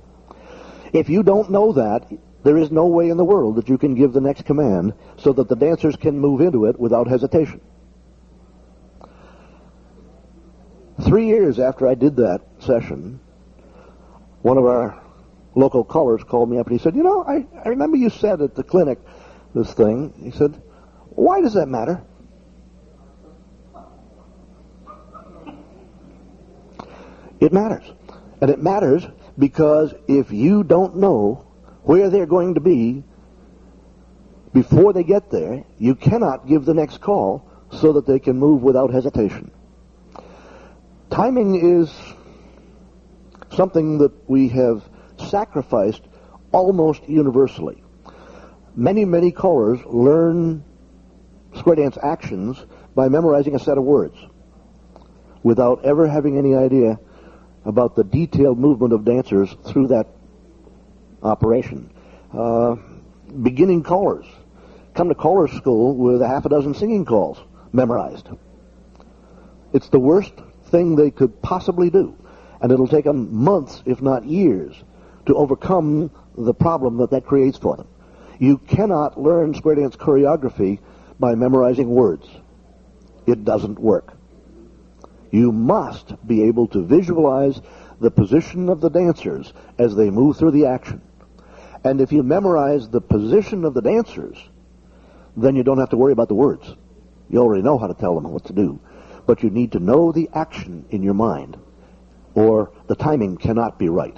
If you don't know that, there is no way in the world that you can give the next command so that the dancers can move into it without hesitation. 3 years after I did that session, one of our local callers called me up and he said, you know, I remember you said at the clinic this thing. He said, why does that matter? It matters. And it matters because if you don't know where they're going to be before they get there, you cannot give the next call so that they can move without hesitation. Timing is something that we have sacrificed almost universally. Many, many callers learn square dance actions by memorizing a set of words without ever having any idea about the detailed movement of dancers through that operation. Beginning callers come to caller school with a half a dozen singing calls memorized. It's the worst thing they could possibly do, and it'll take them months, if not years, to overcome the problem that creates for them. You cannot learn square dance choreography by memorizing words. It doesn't work. You must be able to visualize the position of the dancers as they move through the action. And if you memorize the position of the dancers, then you don't have to worry about the words. You already know how to tell them what to do. But you need to know the action in your mind, or the timing cannot be right.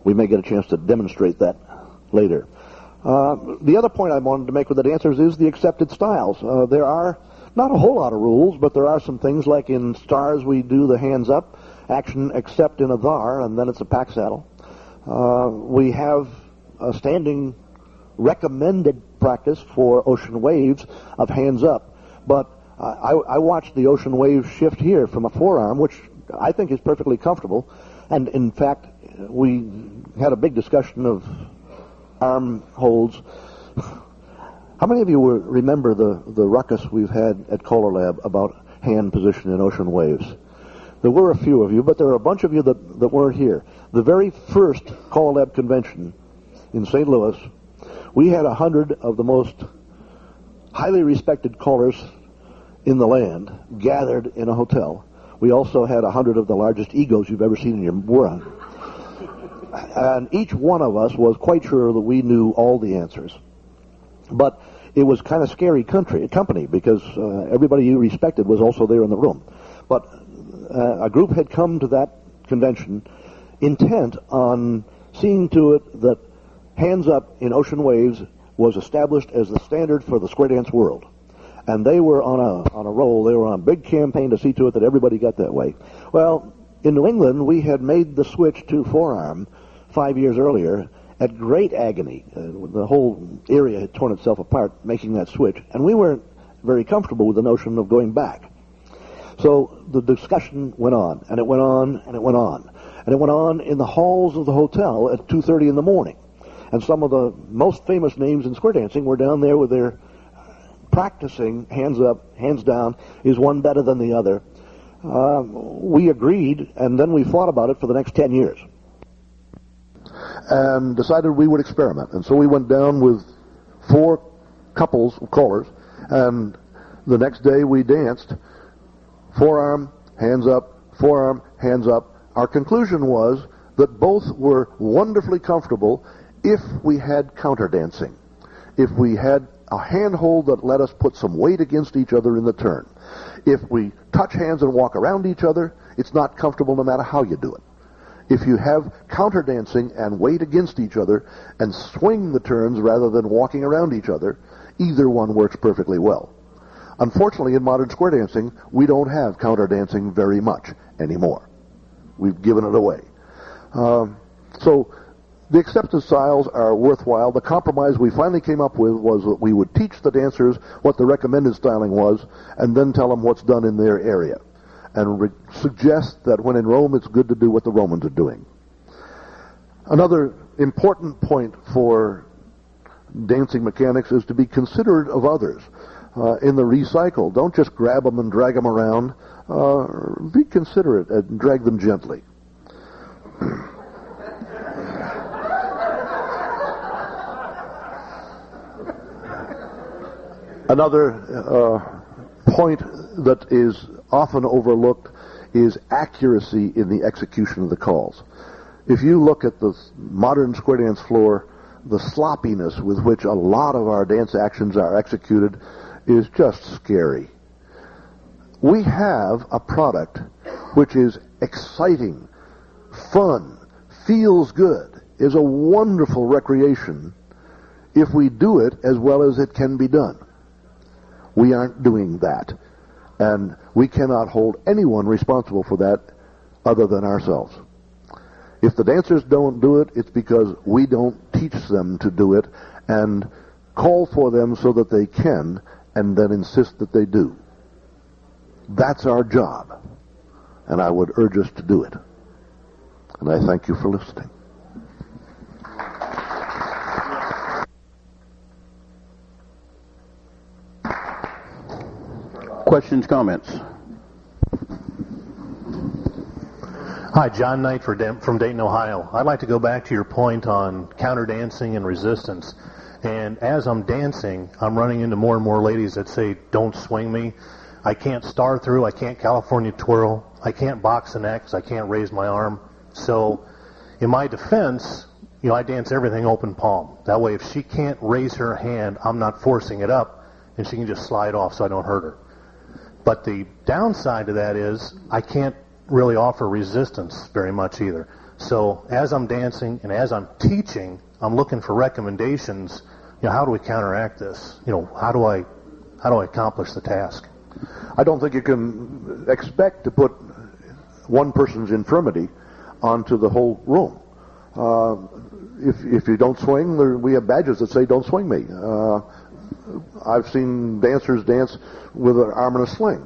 We may get a chance to demonstrate that later. The other point I wanted to make with the dancers is the accepted styles. There are not a whole lot of rules, but there are some things like in stars we do the hands up action except in a thar, and then it's a pack saddle. We have a standing recommended practice for ocean waves of hands up, but I watched the ocean wave shift here from a forearm, which I think is perfectly comfortable, and in fact we had a big discussion of arm holds. How many of you remember the ruckus we've had at CALLERLAB about hand position in ocean waves? There were a few of you, but there are a bunch of you that weren't here. The very first CALLERLAB Convention in St. Louis, we had 100 of the most highly respected callers in the land gathered in a hotel. We also had 100 of the largest egos you've ever seen in your world. And each one of us was quite sure that we knew all the answers. But it was kind of scary company because everybody you respected was also there in the room. But a group had come to that convention intent on seeing to it that hands up in ocean waves was established as the standard for the square dance world. And they were on a roll. They were on a big campaign to see to it that everybody got that way. Well, in New England, we had made the switch to forearm 5 years earlier at great agony. The whole area had torn itself apart making that switch, and we weren't very comfortable with the notion of going back. So the discussion went on, and it went on, and it went on. And it went on in the halls of the hotel at 2:30 in the morning. And some of the most famous names in square dancing were down there with their practicing, hands up, hands down, is one better than the other. We agreed, and then we fought about it for the next 10 years. And decided we would experiment. And so we went down with 4 couples of callers, and the next day we danced forearm, hands up, forearm, hands up. Our conclusion was that both were wonderfully comfortable if we had counter dancing, if we had a handhold that let us put some weight against each other in the turn. If we touch hands and walk around each other, it's not comfortable no matter how you do it. If you have counter dancing and weight against each other and swing the turns rather than walking around each other, either one works perfectly well. Unfortunately, in modern square dancing, we don't have counter dancing very much anymore. We've given it away. So the accepted styles are worthwhile. The compromise we finally came up with was that we would teach the dancers what the recommended styling was and then tell them what's done in their area, and suggest that when in Rome, it's good to do what the Romans are doing. Another important point for dancing mechanics is to be considerate of others. In the recycle, don't just grab them and drag them around. Be considerate and drag them gently. Another point that is often overlooked is accuracy in the execution of the calls. If you look at the modern square dance floor, the sloppiness with which a lot of our dance actions are executed is just scary. We have a product which is exciting, fun, feels good, is a wonderful recreation if we do it as well as it can be done. We aren't doing that. And we cannot hold anyone responsible for that other than ourselves. If the dancers don't do it, it's because we don't teach them to do it and call for them so that they can and then insist that they do. That's our job. And I would urge us to do it. And I thank you for listening. Questions, comments? Hi, John Knight from Dayton, Ohio. I'd like to go back to your point on counter dancing and resistance. And as I'm dancing, I'm running into more and more ladies that say, don't swing me. I can't star through. I can't California twirl. I can't box an X. I can't raise my arm. So in my defense, I dance everything open palm. That way, if she can't raise her hand, I'm not forcing it up, and she can just slide off so I don't hurt her. But the downside to that is I can't really offer resistance very much either. So as I'm dancing and as I'm teaching, I'm looking for recommendations. How do we counteract this? How do I accomplish the task? I don't think you can expect to put one person's infirmity onto the whole room. If you don't swing, we have badges that say "Don't swing me." I've seen dancers dance with an arm in a sling.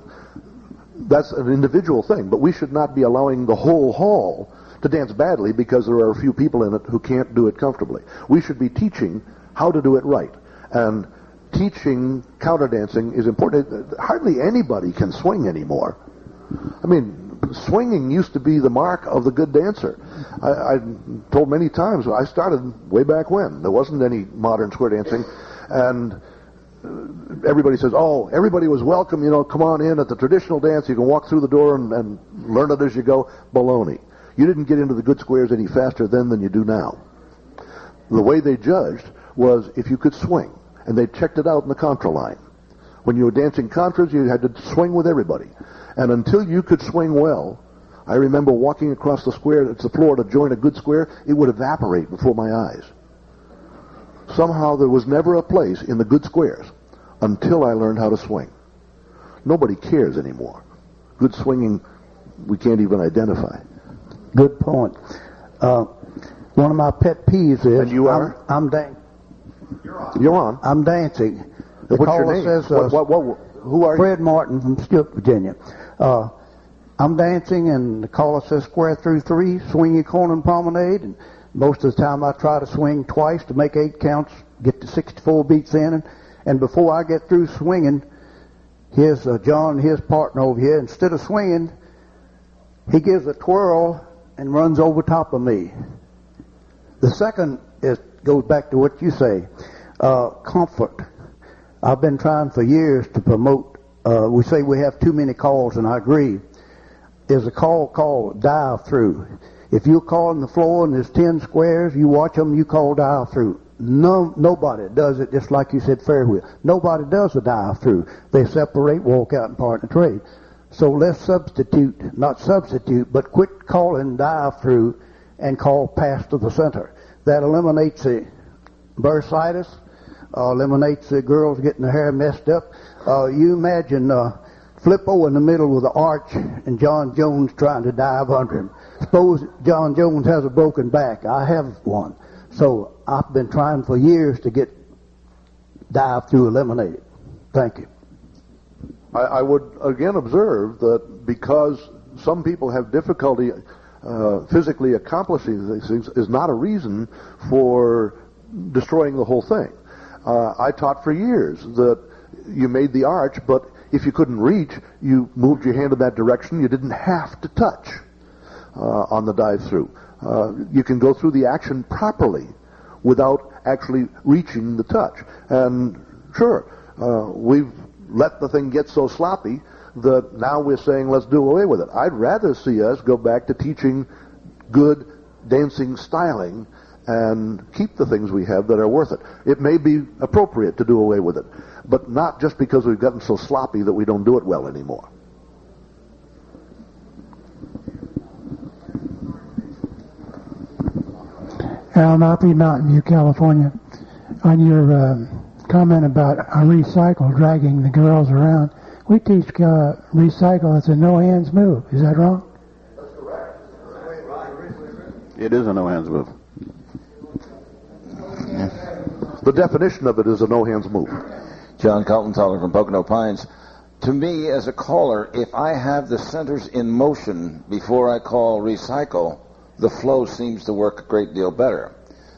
That's an individual thing, but we should not be allowing the whole hall to dance badly because there are a few people in it who can't do it comfortably. We should be teaching how to do it right. And teaching counter dancing is important. Hardly anybody can swing anymore. I mean, swinging used to be the mark of the good dancer. I told many times, I started way back when. There wasn't any modern square dancing, and everybody says, oh, everybody was welcome, come on in at the traditional dance. You can walk through the door and learn it as you go. Baloney. You didn't get into the good squares any faster then than you do now. The way they judged was if you could swing, and they checked it out in the contra line. When you were dancing contras, you had to swing with everybody. And until you could swing well, I remember walking across the square, it's the floor to join a good square, it would evaporate before my eyes. Somehow there was never a place in the good squares until I learned how to swing. Nobody cares anymore. Good swinging, we can't even identify. Good point. One of my pet peeves is... And you are? I'm dancing. You're on. I'm dancing. The What's your caller name? says, who are Fred Martin from Stewart, Virginia. I'm dancing, and the caller says square through 3, swing your corner and promenade, and most of the time I try to swing twice to make 8 counts, get to 64 beats in, and before I get through swinging, here's John, his partner over here. Instead of swinging, he gives a twirl and runs over top of me. The second goes back to what you say, comfort. I've been trying for years to promote, we say we have too many calls, and I agree. There's a call called dive through. If you're calling the floor and there's 10 squares, you watch them, you call dive through. Nobody does it, just like you said, fair wheel. Nobody does a dive through. They separate, walk out, and partner trade. So let's not substitute, but quit calling dive through and call pass to the center. That eliminates the bursitis, eliminates the girls getting their hair messed up. You imagine Flippo in the middle with the arch and John Jones trying to dive under him. Suppose John Jones has a broken back. I have one. So I've been trying for years to get dive through eliminated. Thank you. I would again observe that because some people have difficulty physically accomplishing these things is not a reason for destroying the whole thing. I taught for years that you made the arch, but if you couldn't reach, you moved your hand in that direction. You didn't have to touch on the dive through. You can go through the action properly without actually reaching the touch. And sure, we've let the thing get so sloppy that now we're saying let's do away with it. I'd rather see us go back to teaching good dancing styling and keep the things we have that are worth it. It may be appropriate to do away with it, but not just because we've gotten so sloppy that we don't do it well anymore. Al Napi, Mountain View, California. On your comment about recycle, dragging the girls around, we teach recycle. It's a no-hands move. Is that wrong? That's correct. It is a no-hands move. The definition of it is a no-hands move. John Kaltenthaler from Pocono Pines. To me, as a caller, if I have the centers in motion before I call recycle, the flow seems to work a great deal better.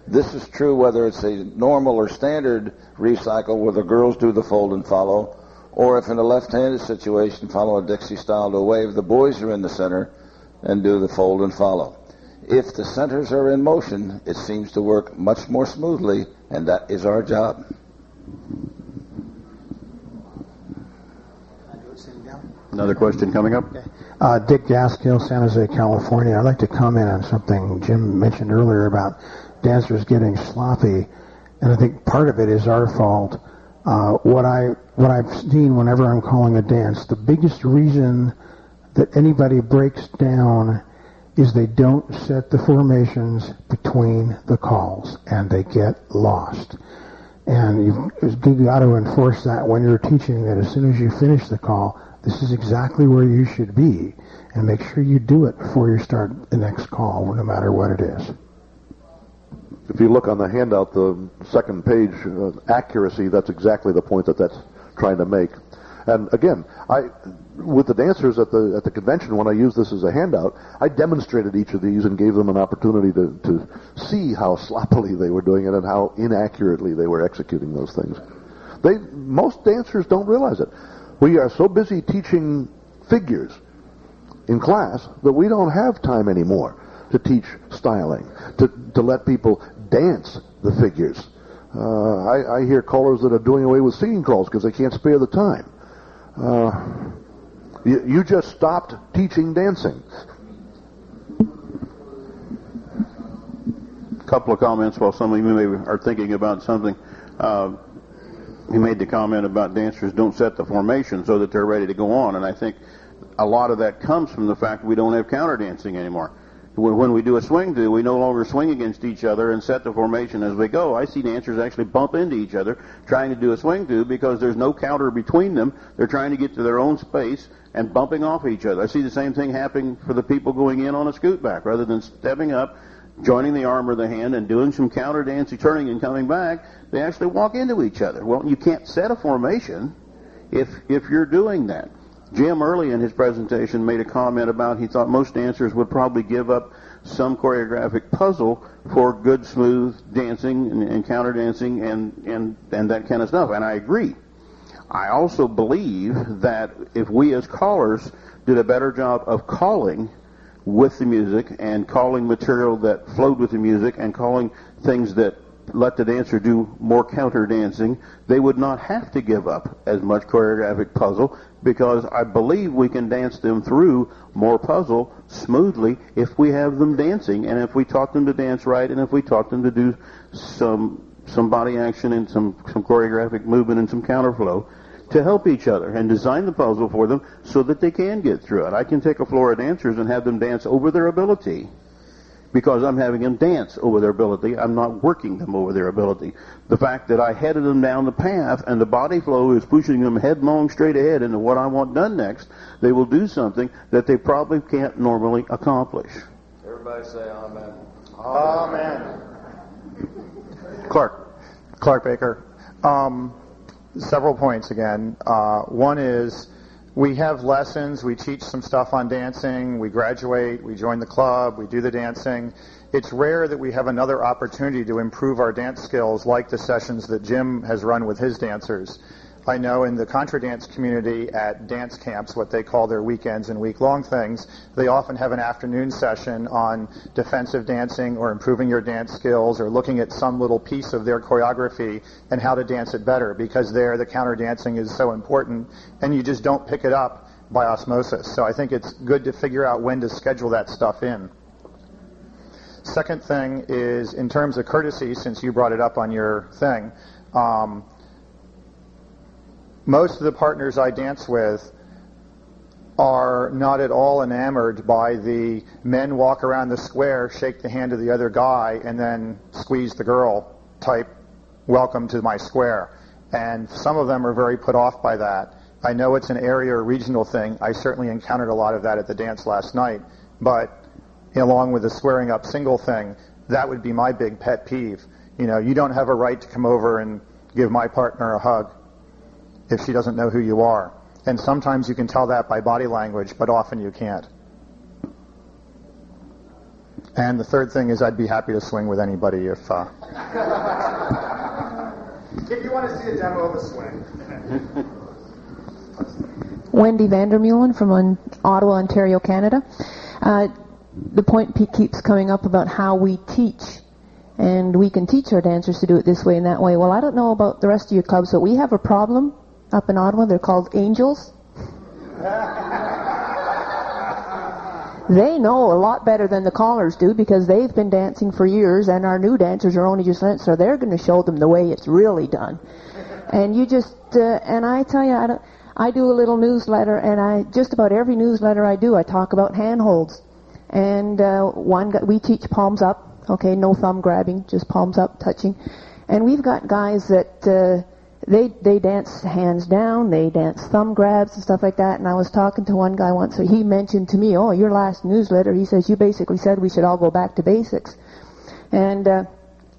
This is true whether it's a normal or standard recycle where the girls do the fold and follow, or if in a left-handed situation, follow a Dixie style to a wave, the boys are in the center and do the fold and follow. If the centers are in motion, it seems to work much more smoothly, and that is our job. Another question coming up. Dick Gaskill, San Jose, California. I'd like to comment on something Jim mentioned earlier about dancers getting sloppy, and I think part of it is our fault. What I've seen whenever I'm calling a dance, the biggest reason that anybody breaks down is they don't set the formations between the calls, and they get lost. And you've got to enforce that when you're teaching, that as soon as you finish the call, this is exactly where you should be, and make sure you do it before you start the next call, no matter what it is. If you look on the handout, the second page, accuracy, that's exactly the point that's trying to make. And again, with the dancers at the convention, when I used this as a handout, I demonstrated each of these and gave them an opportunity to see how sloppily they were doing it and how inaccurately they were executing those things. Most dancers don't realize it. We are so busy teaching figures in class that we don't have time anymore to teach styling, to let people dance the figures. I hear callers that are doing away with singing calls because they can't spare the time. You just stopped teaching dancing. A couple of comments while some of you maybe are thinking about something. He made the comment about dancers don't set the formation so that they're ready to go on, and I think a lot of that comes from the fact we don't have counter dancing anymore. When we do a swing do, we no longer swing against each other and set the formation as we go. I see dancers actually bump into each other trying to do a swing do because there's no counter between them. They're trying to get to their own space and bumping off each other. I see the same thing happening for the people going in on a scoot back. Rather than stepping up, joining the arm or the hand and doing some counter dancing, turning and coming back, they actually walk into each other. Well, you can't set a formation if you're doing that. Jim, early in his presentation, made a comment about he thought most dancers would probably give up some choreographic puzzle for good, smooth dancing and counter dancing and that kind of stuff, and I agree. I also believe that if we as callers did a better job of calling with the music and calling material that flowed with the music and calling things that let the dancer do more counter dancing, they would not have to give up as much choreographic puzzle, because I believe we can dance them through more puzzle smoothly if we have them dancing, and if we taught them to dance right, and if we taught them to do some body action and some choreographic movement and some counterflow to help each other and design the puzzle for them so that they can get through it. I can take a floor of dancers and have them dance over their ability, because I'm having them dance over their ability. I'm not working them over their ability. The fact that I headed them down the path and the body flow is pushing them headlong straight ahead into what I want done next, they will do something that they probably can't normally accomplish. Everybody say amen. Amen. Clark Baker. Several points again. One is, we have lessons, we teach some stuff on dancing, we graduate, we join the club, we do the dancing. It's rare that we have another opportunity to improve our dance skills like the sessions that Jim has run with his dancers. I know in the contra dance community at dance camps, what they call their weekends and week-long things, they often have an afternoon session on defensive dancing or improving your dance skills or looking at some little piece of their choreography and how to dance it better, because there the counter dancing is so important and you just don't pick it up by osmosis. So I think it's good to figure out when to schedule that stuff in. Second thing is, in terms of courtesy, since you brought it up on your thing, most of the partners I dance with are not at all enamored by the men walk around the square, shake the hand of the other guy, and then squeeze the girl type, welcome to my square. And some of them are very put off by that. I know it's an area or regional thing. I certainly encountered a lot of that at the dance last night. But along with the squaring up single thing, that would be my big pet peeve. You know, you don't have a right to come over and give my partner a hug if she doesn't know who you are. And sometimes you can tell that by body language, but often you can't. And the third thing is, I'd be happy to swing with anybody if you want to see a demo of a swing. Wendy Vandermeulen from Ottawa, Ontario, Canada. The point keeps coming up about how we teach. And we can teach our dancers to do it this way and that way. Well, I don't know about the rest of your clubs, but we have a problem up in Ottawa. They're called angels. They know a lot better than the callers do, because they've been dancing for years, and our new dancers are only just learned, so they're going to show them the way it's really done. And you just, and I tell you, I do a little newsletter, and just about every newsletter I do, I talk about handholds. And we teach palms up. Okay, no thumb grabbing, just palms up, touching. And we've got guys that they dance hands down, they dance thumb grabs and stuff like that. And I was talking to one guy once, so he mentioned to me, oh, your last newsletter, he says, you basically said we should all go back to basics. And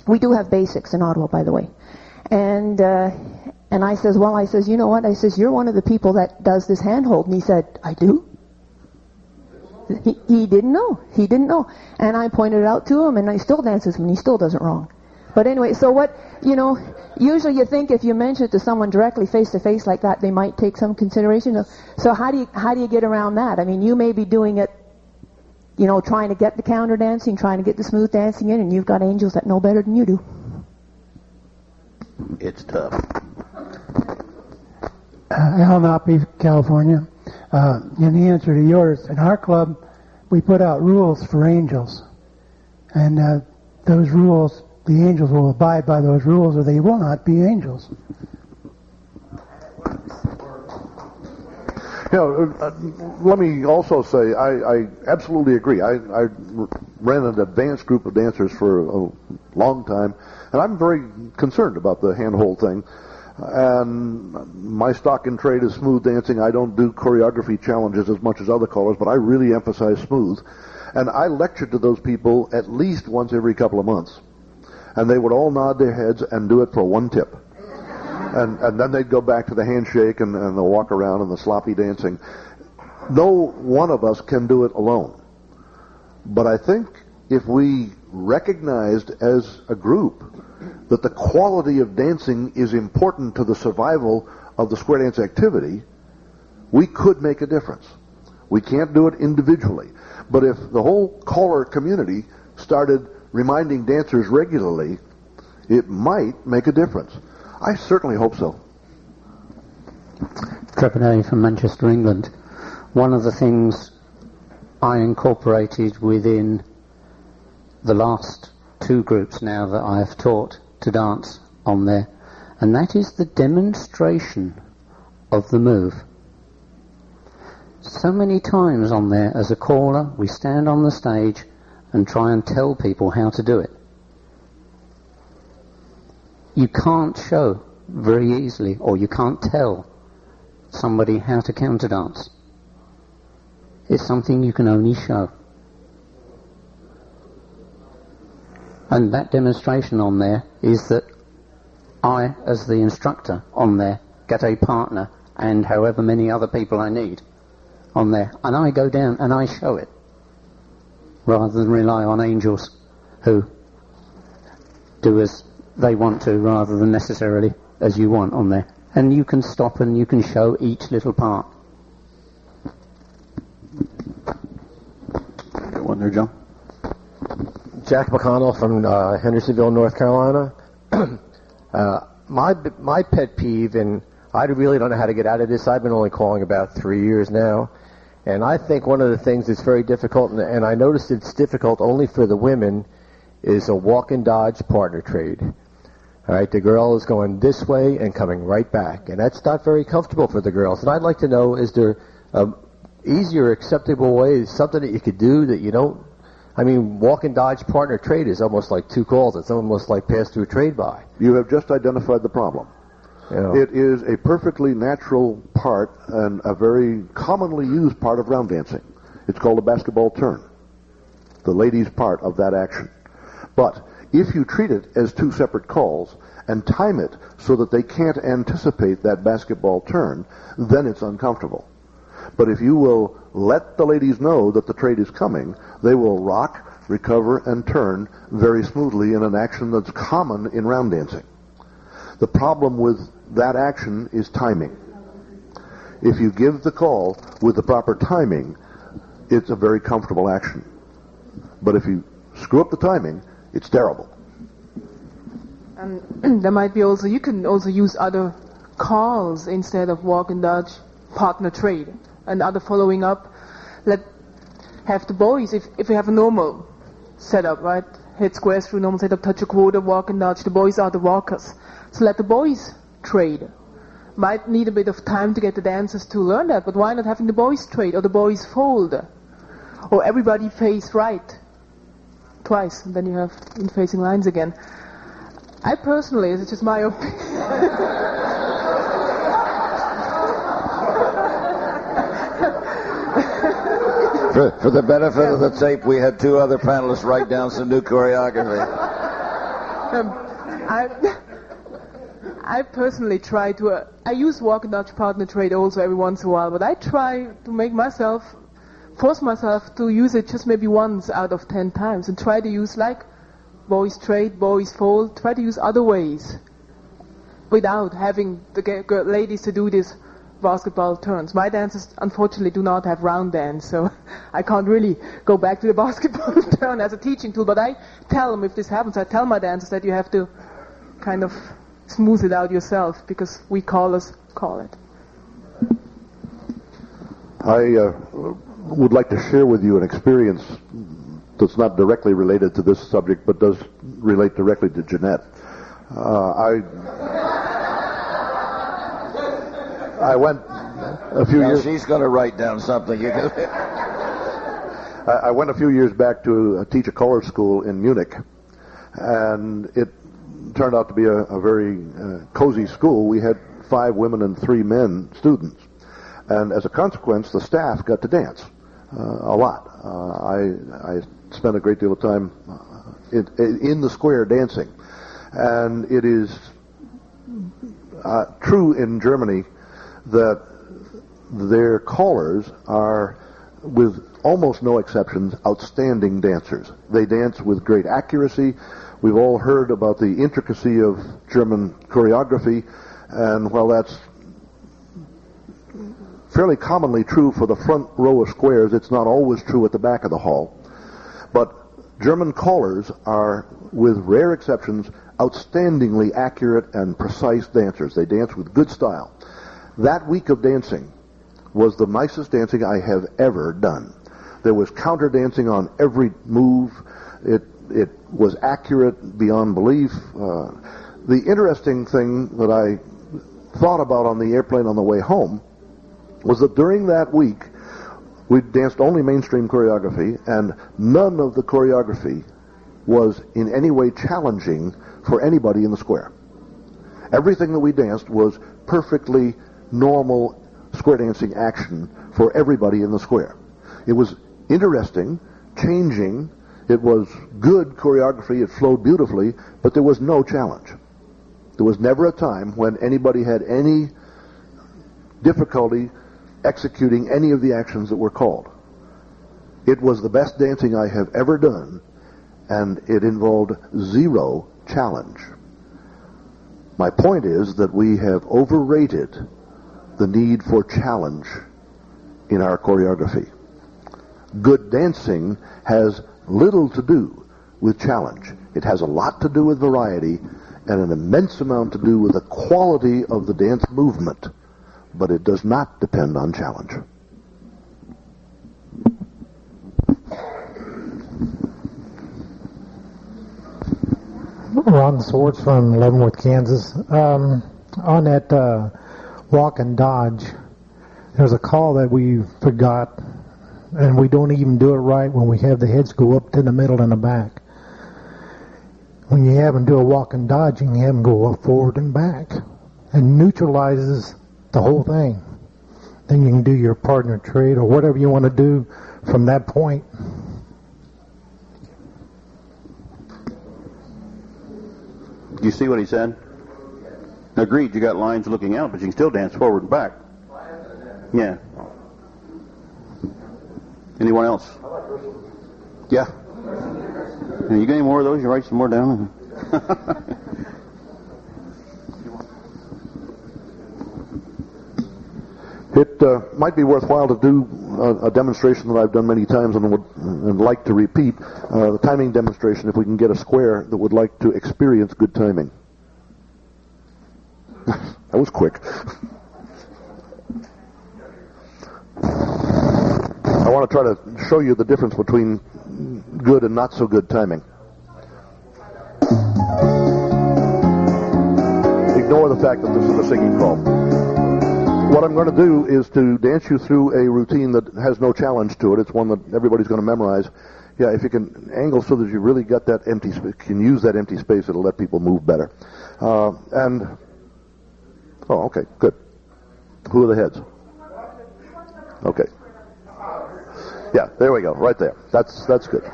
we do have basics in Ottawa, by the way. And I says, well, you know what? I says, you're one of the people that does this handhold. And he said, I do? He didn't know. He didn't know. And I pointed it out to him, and I still dances him, and he still does it wrong. But anyway, so what, you know, usually you think if you mention it to someone directly face to face like that, they might take some consideration. So how do you get around that? I mean, you may be doing it, you know, trying to get the counter dancing, trying to get the smooth dancing in, and you've got angels that know better than you do. It's tough. Alnapi, California. In the answer to yours, in our club, we put out rules for angels. And those rules, the angels will abide by those rules or they will not be angels. Let me also say, I absolutely agree. I ran an advanced group of dancers for a long time, and I'm very concerned about the handhold thing. And my stock in trade is smooth dancing. I don't do choreography challenges as much as other callers, but I really emphasize smooth. And I lectured to those people at least once every couple of months. And they would all nod their heads and do it for one tip. And then they'd go back to the handshake and the walk around and the sloppy dancing. No one of us can do it alone. But I think if we recognized as a group that the quality of dancing is important to the survival of the square dance activity, we could make a difference. We can't do it individually. But if the whole caller community started reminding dancers regularly, it might make a difference. I certainly hope so. Trevor Day from Manchester, England. One of the things I incorporated within the last two groups now that I have taught to dance on there, and that is the demonstration of the move. So many times on there as a caller we stand on the stage and try and tell people how to do it. You can't show very easily, or you can't tell somebody how to counter dance. It's something you can only show. And that demonstration on there is that I, as the instructor on there, get a partner and however many other people I need on there, and I go down and I show it, rather than rely on angels who do as they want to rather than necessarily as you want on there. And you can stop and you can show each little part. Got one there, John? Jack McConnell from Hendersonville, North Carolina. My pet peeve, and I really don't know how to get out of this. I've been only calling about 3 years now. And I think one of the things that's very difficult, and I noticed it's difficult only for the women, is a walk and dodge partner trade. All right, the girl is going this way and coming right back, and that's not very comfortable for the girls. And I'd like to know, is there a easier, acceptable way, something that you could do that you don't? I mean, walk and dodge partner trade is almost like two calls. It's almost like pass through trade by. You have just identified the problem. Yeah. It is a perfectly natural part and a very commonly used part of round dancing. It's called a basketball turn, the ladies' part of that action. But if you treat it as two separate calls and time it so that they can't anticipate that basketball turn, then it's uncomfortable. But if you will let the ladies know that the trade is coming, they will rock, recover, and turn very smoothly in an action that's common in round dancing. The problem with that action is timing. If you give the call with the proper timing, it's a very comfortable action. But if you screw up the timing, it's terrible. And there might be also, you can also use other calls instead of walk and dodge, partner trade, and other following up. Have the boys, if we have a normal setup, right? Hit squares through normal setup, touch a quarter, walk and dodge. The boys are the walkers. So let the boys trade. Might need a bit of time to get the dancers to learn that, but why not having the boys trade or the boys fold? Or everybody face right twice, and then you have in-facing lines again. I personally, it's just my opinion. For the benefit of the tape, we had two other panelists write down some new choreography. I personally try to, I use walk and dodge partner trade also every once in a while, but I try to force myself to use it just maybe once out of 10 times and try to use like boys trade, boys fold, try to use other ways without having the ladies to do these basketball turns. My dancers unfortunately do not have round dance, so I can't really go back to the basketball turn as a teaching tool, but I tell them if this happens, I tell my dancers that you have to kind of smooth it out yourself, because we callers call it. I would like to share with you an experience that's not directly related to this subject, but does relate directly to Jeannette. I went a few years. She's going to write down something. I went a few years back to teach a color school in Munich, and it turned out to be a very cozy school. We had 5 women and 3 men students, and as a consequence, the staff got to dance a lot. I spent a great deal of time in the square dancing, and it is true in Germany that their callers are, with almost no exceptions, outstanding dancers. They dance with great accuracy. We've all heard about the intricacy of German choreography, and while that's fairly commonly true for the front row of squares, it's not always true at the back of the hall. But German callers are, with rare exceptions, outstandingly accurate and precise dancers. They dance with good style. That week of dancing was the nicest dancing I have ever done. There was counter dancing on every move. It was accurate beyond belief. The interesting thing that I thought about on the airplane on the way home was that during that week we danced only mainstream choreography, and none of the choreography was in any way challenging for anybody in the square. Everything that we danced was perfectly normal square dancing action for everybody in the square. It was interesting, changing, it was good choreography, it flowed beautifully, but there was no challenge. There was never a time when anybody had any difficulty executing any of the actions that were called. It was the best dancing I have ever done, and it involved zero challenge. My point is that we have overrated the need for challenge in our choreography. Good dancing has little to do with challenge. It has a lot to do with variety and an immense amount to do with the quality of the dance movement, but it does not depend on challenge. Ron Swartz from Leavenworth, Kansas. On that walk and dodge, there's a call that we forgot, and we don't even do it right when we have the heads go up to the middle and the back. When you have them do a walk and dodge, you can have them go up, forward, and back. It neutralizes the whole thing. Then you can do your partner trade or whatever you want to do from that point. Do you see what he said? Agreed, you got lines looking out, but you can still dance forward and back. Yeah. Anyone else? Yeah. You got any more of those? You write some more down? It might be worthwhile to do a demonstration that I've done many times and would like to repeat, the timing demonstration, if we can get a square that would like to experience good timing. That was quick. I want to try to show you the difference between good and not so good timing. Ignore the fact that this is a singing call. What I'm going to do is to dance you through a routine that has no challenge to it. It's one that everybody's going to memorize. Yeah, if you can angle so that you really got that empty space, can use that empty space, it'll let people move better. Oh, okay, good. Who are the heads? Okay. Yeah, there we go, right there. That's good.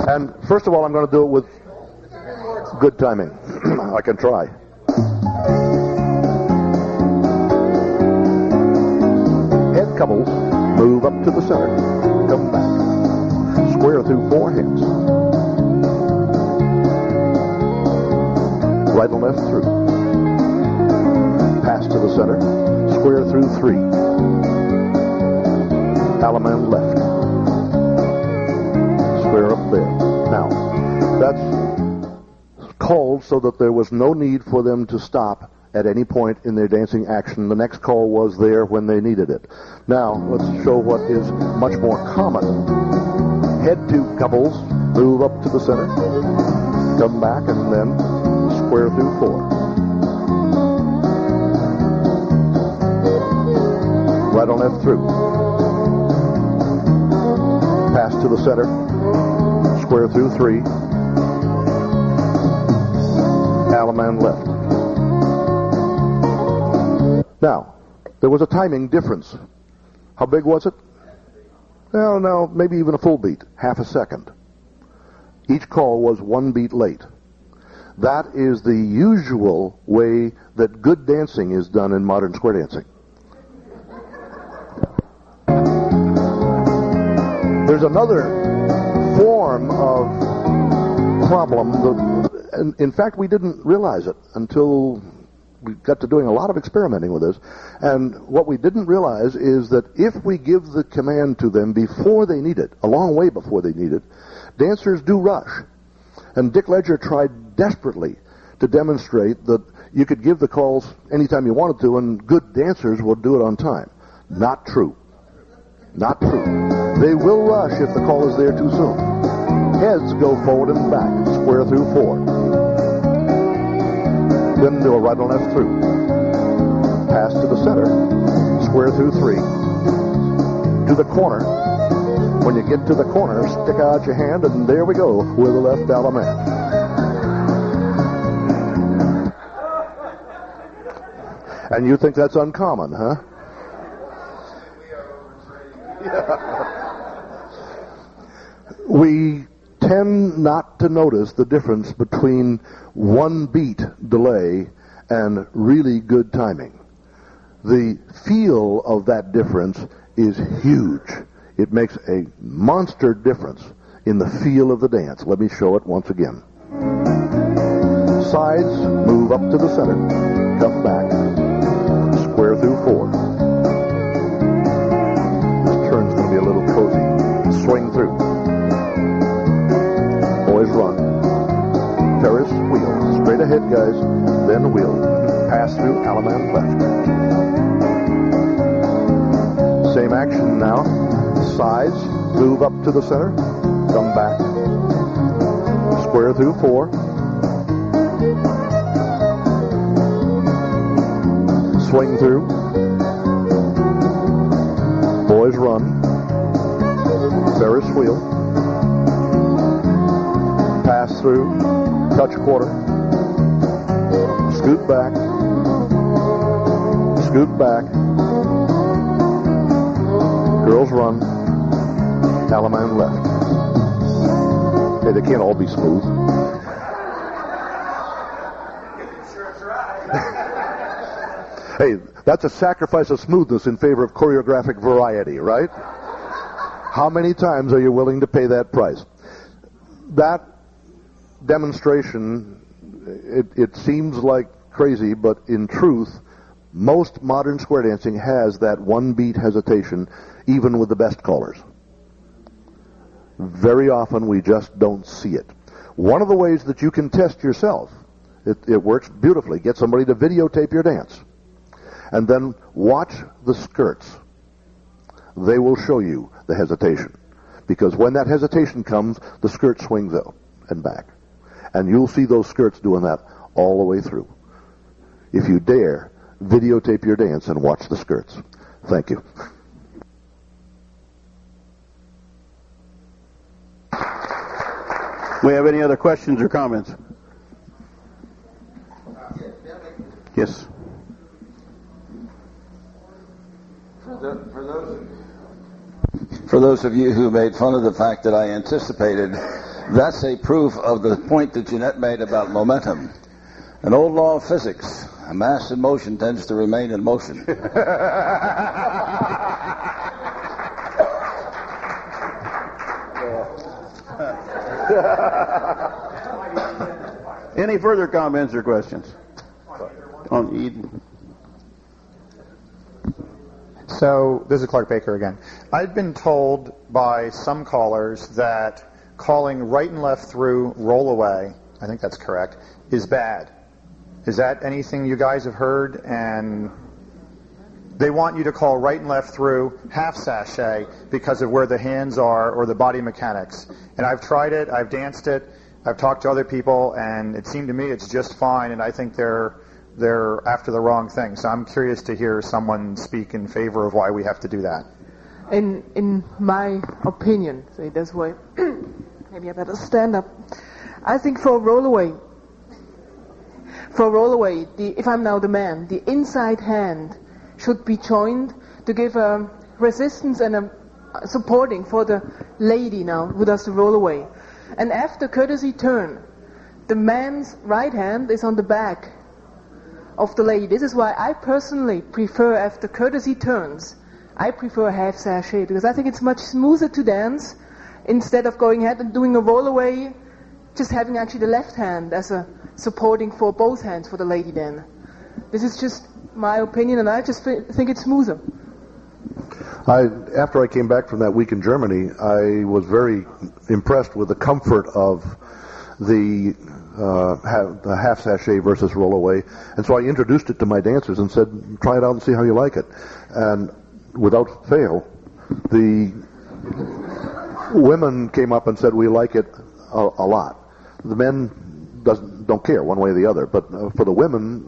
And first of all, I'm going to do it with good timing. I can try. Head couples, move up to the center, come back. Square through 4 hands. Right and left through. center, square through 3. Allemande left. Square up there. Now, that's called so that there was no need for them to stop at any point in their dancing action. The next call was there when they needed it. Now, let's show what is much more common. Head to couples, move up to the center, come back, and then square through 4. Right on left through. Pass to the center, square through 3. Allemande left. Now, there was a timing difference. How big was it? Well, no, maybe even a full beat, half a second. Each call was 1 beat late. That is the usual way that good dancing is done in modern square dancing. There's another form of problem. In fact, we didn't realize it until we got to doing a lot of experimenting with this. And what we didn't realize is that if we give the command to them before they need it, a long way before they need it, dancers do rush. And Dick Ledger tried desperately to demonstrate that you could give the calls anytime you wanted to, and good dancers will do it on time. Not true. Not true. They will rush if the call is there too soon. Heads go forward and back, square through 4. Then do a right and left through. Pass to the center, square through 3. To the corner. When you get to the corner, stick out your hand, and there we go with the left Allemande. And you think that's uncommon, huh? We tend not to notice the difference between 1 beat delay and really good timing. The feel of that difference is huge. It makes a monster difference in the feel of the dance. Let me show it once again. Sides, move up to the center, come back, square through 4. This turn's going to be a little cozy. Swing through. Boys run. Ferris wheel. Straight ahead, guys. Then wheel. Pass through, Allemande left. Same action now. Sides, move up to the center, come back, square through 4, swing through, boys run, Ferris wheel, pass through, touch quarter, scoot back, girls run, Allemande left. Hey, they can't all be smooth. Hey, that's a sacrifice of smoothness in favor of choreographic variety, right? How many times are you willing to pay that price? That demonstration, it seems like crazy, but in truth, most modern square dancing has that 1 beat hesitation, even with the best callers. Very often we just don't see it. One of the ways that you can test yourself, it works beautifully, get somebody to videotape your dance. And then watch the skirts. They will show you the hesitation. Because when that hesitation comes, the skirt swings out and back. And you'll see those skirts doing that all the way through. If you dare, videotape your dance and watch the skirts. Thank you. We have any other questions or comments? Yes. For those of you who made fun of the fact that I anticipated, that's a proof of the point that Jeannette made about momentum. An old law of physics, a mass in motion tends to remain in motion. Any further comments or questions on Eden? So, this is Clark Baker again. I've been told by some callers that calling right and left through roll away, I think that's correct, is bad. Is that anything you guys have heard? And they want you to call right and left through half sachet because of where the hands are or the body mechanics. And I've tried it, I've danced it, I've talked to other people, and it seemed to me it's just fine, and I think they're after the wrong thing. So I'm curious to hear someone speak in favor of why we have to do that. In my opinion, say this way, maybe I better stand up. I think for rollaway, if I'm now the man, the inside hand should be joined to give a resistance and a supporting for the lady now who does the rollaway. And after courtesy turn, the man's right hand is on the back of the lady. This is why I personally prefer, after courtesy turns, I prefer half sachet, because I think it's much smoother to dance instead of going ahead and doing a rollaway, just having actually the left hand as a supporting for both hands for the lady then. This is just my opinion, and I just think it's smoother. After I came back from that week in Germany, I was very impressed with the comfort of the half sachet versus rollaway, and so I introduced it to my dancers and said, try it out and see how you like it. And without fail, the women came up and said we like it a lot. The men don't care one way or the other, but for the women,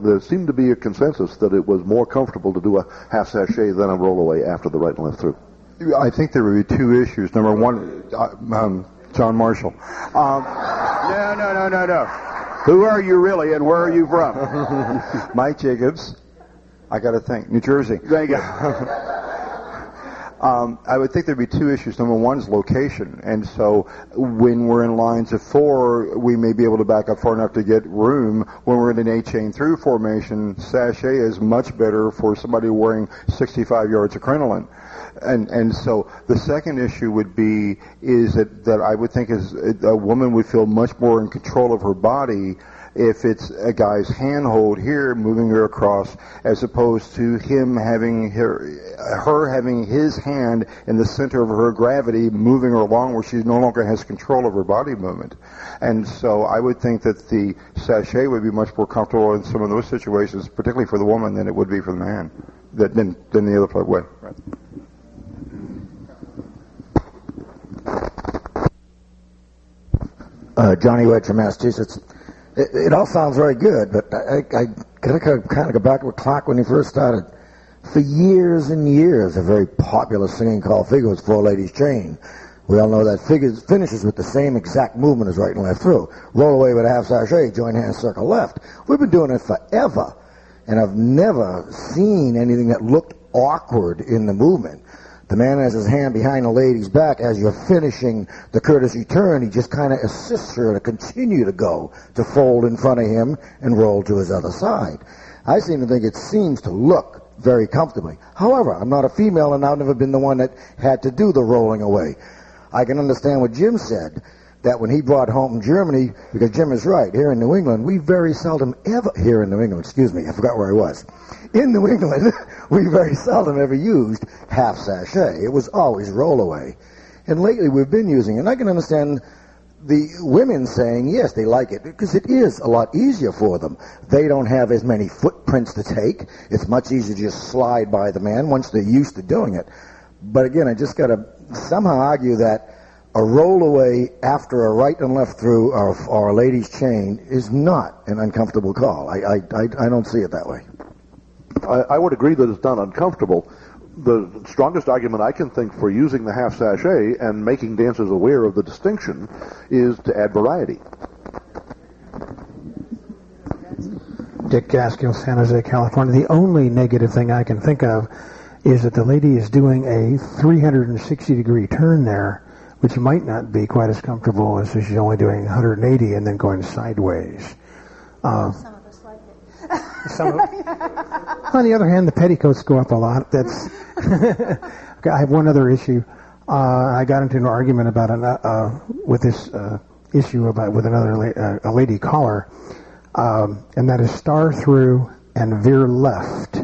there seemed to be a consensus that it was more comfortable to do a half sachet than a rollaway after the right and left through. I think there would be two issues. Number one, John Marshall. No. Who are you really, and where are you from? Mike Jacobs. I got to think. New Jersey. There you go. I would think there'd be two issues. Number one is location, and so when we're in lines of four, we may be able to back up far enough to get room. When we're in an 8-chain through formation, sachet is much better for somebody wearing 65 yards of crinoline. And so the second issue would be is that I would think is a woman would feel much more in control of her body if it's a guy's handhold here moving her across, as opposed to him having her having his hand in the center of her gravity moving her along where she no longer has control of her body movement. And so I would think that the sachet would be much more comfortable in some of those situations, particularly for the woman, than it would be for the man, than the other way. Right. Johnny Wedge from Massachusetts. It all sounds very good, but I kind of go back to what Clark when he first started. For years and years, a very popular singing called Figure was Four Ladies Chain. We all know that finishes with the same exact movement as right and left through. Roll away with a half sachet, join hands, circle left. We've been doing it forever, and I've never seen anything that looked awkward in the movement. The man has his hand behind the lady's back. As you're finishing the courtesy turn, he just kind of assists her to continue to go, to fold in front of him and roll to his other side. I seem to think it seems to look very comfortably. However, I'm not a female, and I've never been the one that had to do the rolling away. I can understand what Jim said, that when he brought home Germany, because Jim is right, here in New England, we very seldom ever, here in New England, excuse me, I forgot where I was. In New England, we very seldom ever used half sachet. It was always roll away. And lately we've been using it. And I can understand the women saying, yes, they like it, because it is a lot easier for them. They don't have as many footprints to take. It's much easier to just slide by the man once they're used to doing it. But again, I just got to somehow argue that a roll away after a right and left through or a lady's chain is not an uncomfortable call. I don't see it that way. I would agree that it's not uncomfortable. The strongest argument I can think for using the half sachet and making dancers aware of the distinction is to add variety. Dick Gaskill, San Jose, California. The only negative thing I can think of is that the lady is doing a 360-degree turn there, which might not be quite as comfortable as if she's only doing 180 and then going sideways. On the other hand, the petticoats go up a lot. That's okay, I have one other issue. I got into an argument about with this issue with another a lady caller, and that is star through and veer left.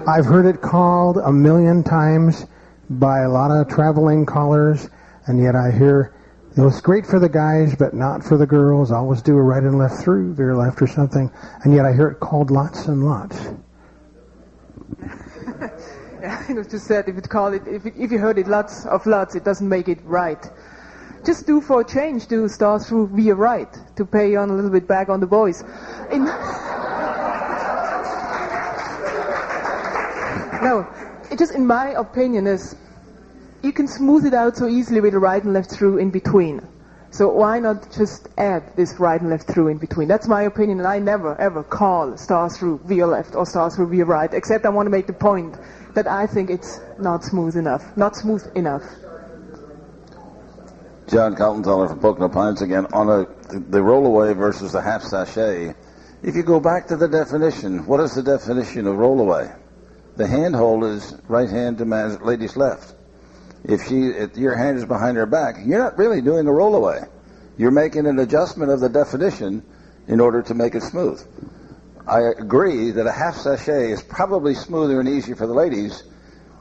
I've heard it called a million times by a lot of traveling callers, and yet I hear it was great for the guys, but not for the girls. Always do a right and left through, veer left or something, and yet I hear it called lots and lots. Yeah, I just said if you heard it lots, it doesn't make it right. Just do for a change, do start through via right to pay on a little bit back on the voice. No, it just in my opinion is you can smooth it out so easily with a right and left through in between. So why not just add this right and left through in between? That's my opinion, and I never ever call star through via left or star through via right, except I want to make the point that I think it's not smooth enough. John Kaltenthaler from Pocono Pines again. On the rollaway versus the half sachet, if you go back to the definition, what is the definition of rollaway? The handhold is right hand to lady's left. If your hand is behind her back, you're not really doing a rollaway. You're making an adjustment of the definition in order to make it smooth. I agree that a half sachet is probably smoother and easier for the ladies,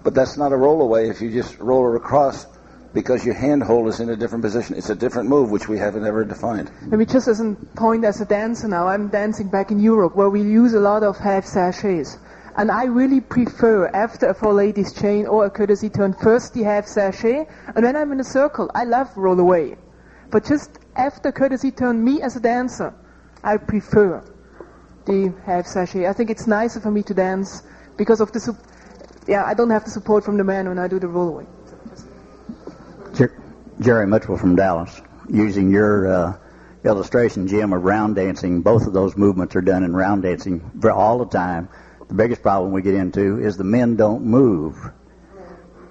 but that's not a rollaway if you just roll her across because your handhold is in a different position. It's a different move, which we haven't ever defined. Maybe just as a point as a dancer now, I'm dancing back in Europe where we use a lot of half sachets. And I really prefer, after a four ladies chain or a courtesy turn, first the half sachet, and then I'm in a circle. I love roll away. But just after courtesy turn, me as a dancer, I prefer the half sachet. I think it's nicer for me to dance because of the I don't have the support from the man when I do the roll away. Jerry Mitchell from Dallas. Using your illustration, Jim, of round dancing, both of those movements are done in round dancing all the time. The biggest problem we get into is the men don't move.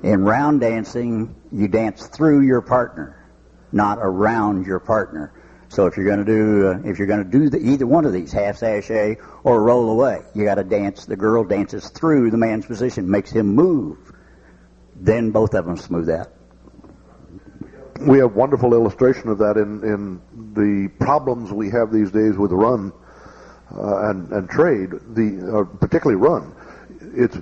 In round dancing, you dance through your partner, not around your partner. So if you're going to do either one of these, half sachet or roll away, you got to dance. The girl dances through the man's position, makes him move. Then both of them smooth out. We have wonderful illustration of that in the problems we have these days with run and trade, particularly run. It's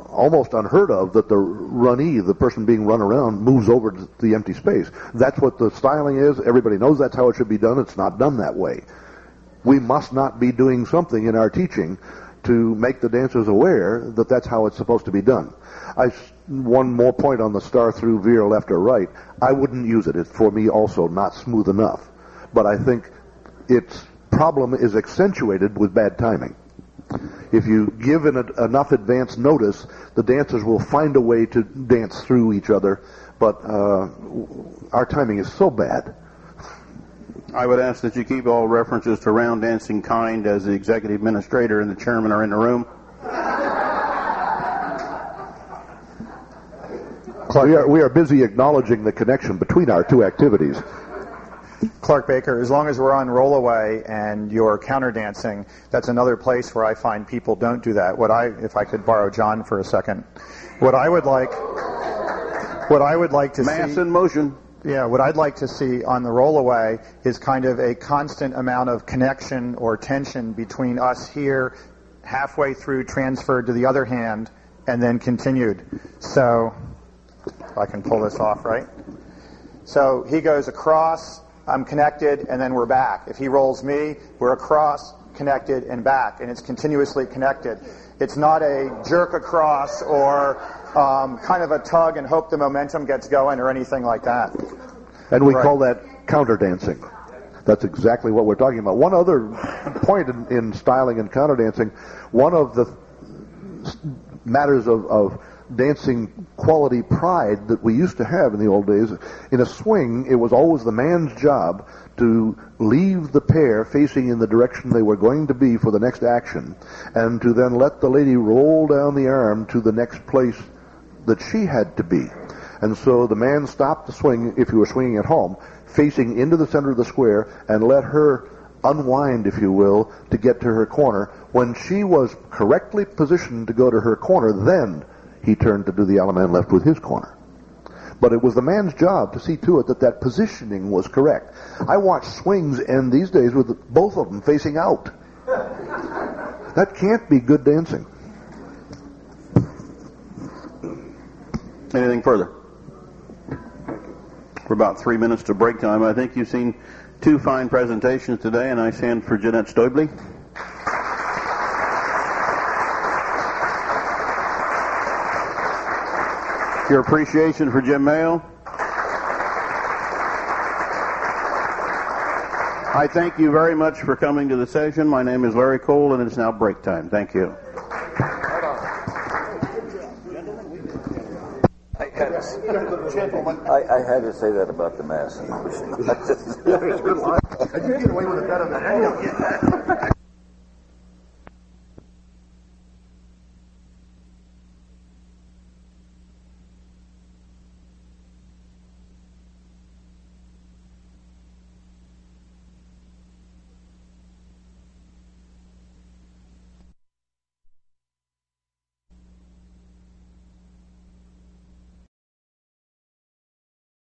almost unheard of that the runnee, the person being run around, moves over to the empty space. That's what the styling is. Everybody knows that's how it should be done. It's not done that way. We must not be doing something in our teaching to make the dancers aware that that's how it's supposed to be done. One more point on the star through veer left or right. I wouldn't use it. It's for me also not smooth enough. But I think its problem is accentuated with bad timing. If you give enough advance notice, the dancers will find a way to dance through each other, but our timing is so bad. I would ask that you keep all references to round dancing kind as the executive administrator and the chairman are in the room. We are busy acknowledging the connection between our two activities. Clark Baker, as long as we're on rollaway and you're counter dancing, that's another place where I find people don't do that. If I could borrow John for a second, what I would like to see, mass in motion. Yeah, what I'd like to see on the rollaway is kind of a constant amount of connection or tension between us here, halfway through transferred to the other hand, and then continued. So, if I can pull this off, right? So he goes across, I'm connected, and then we're back. If he rolls me, we're across, connected, and back, and it's continuously connected. It's not a jerk across or kind of a tug and hope the momentum gets going or anything like that. And we call that counter dancing. That's exactly what we're talking about. One other point in styling and counter dancing, one of the matters of dancing quality pride that we used to have in the old days, in a swing, it was always the man's job to leave the pair facing in the direction they were going to be for the next action, and to then let the lady roll down the arm to the next place that she had to be. And so the man stopped the swing, if you were swinging at home, facing into the center of the square, and let her unwind, if you will, to get to her corner. When she was correctly positioned to go to her corner, then he turned to do the Allemand left with his corner. But it was the man's job to see to it that that positioning was correct. I watch swings end these days with both of them facing out. That can't be good dancing. Anything further? We're about 3 minutes to break time. I think you've seen two fine presentations today, and I stand for Jeannette Steauble. Your appreciation for Jim Mayo. I thank you very much for coming to the session. My name is Larry Cole, and it's now break time. Thank you. I had to say that about the mask. You get away with it better than anyone.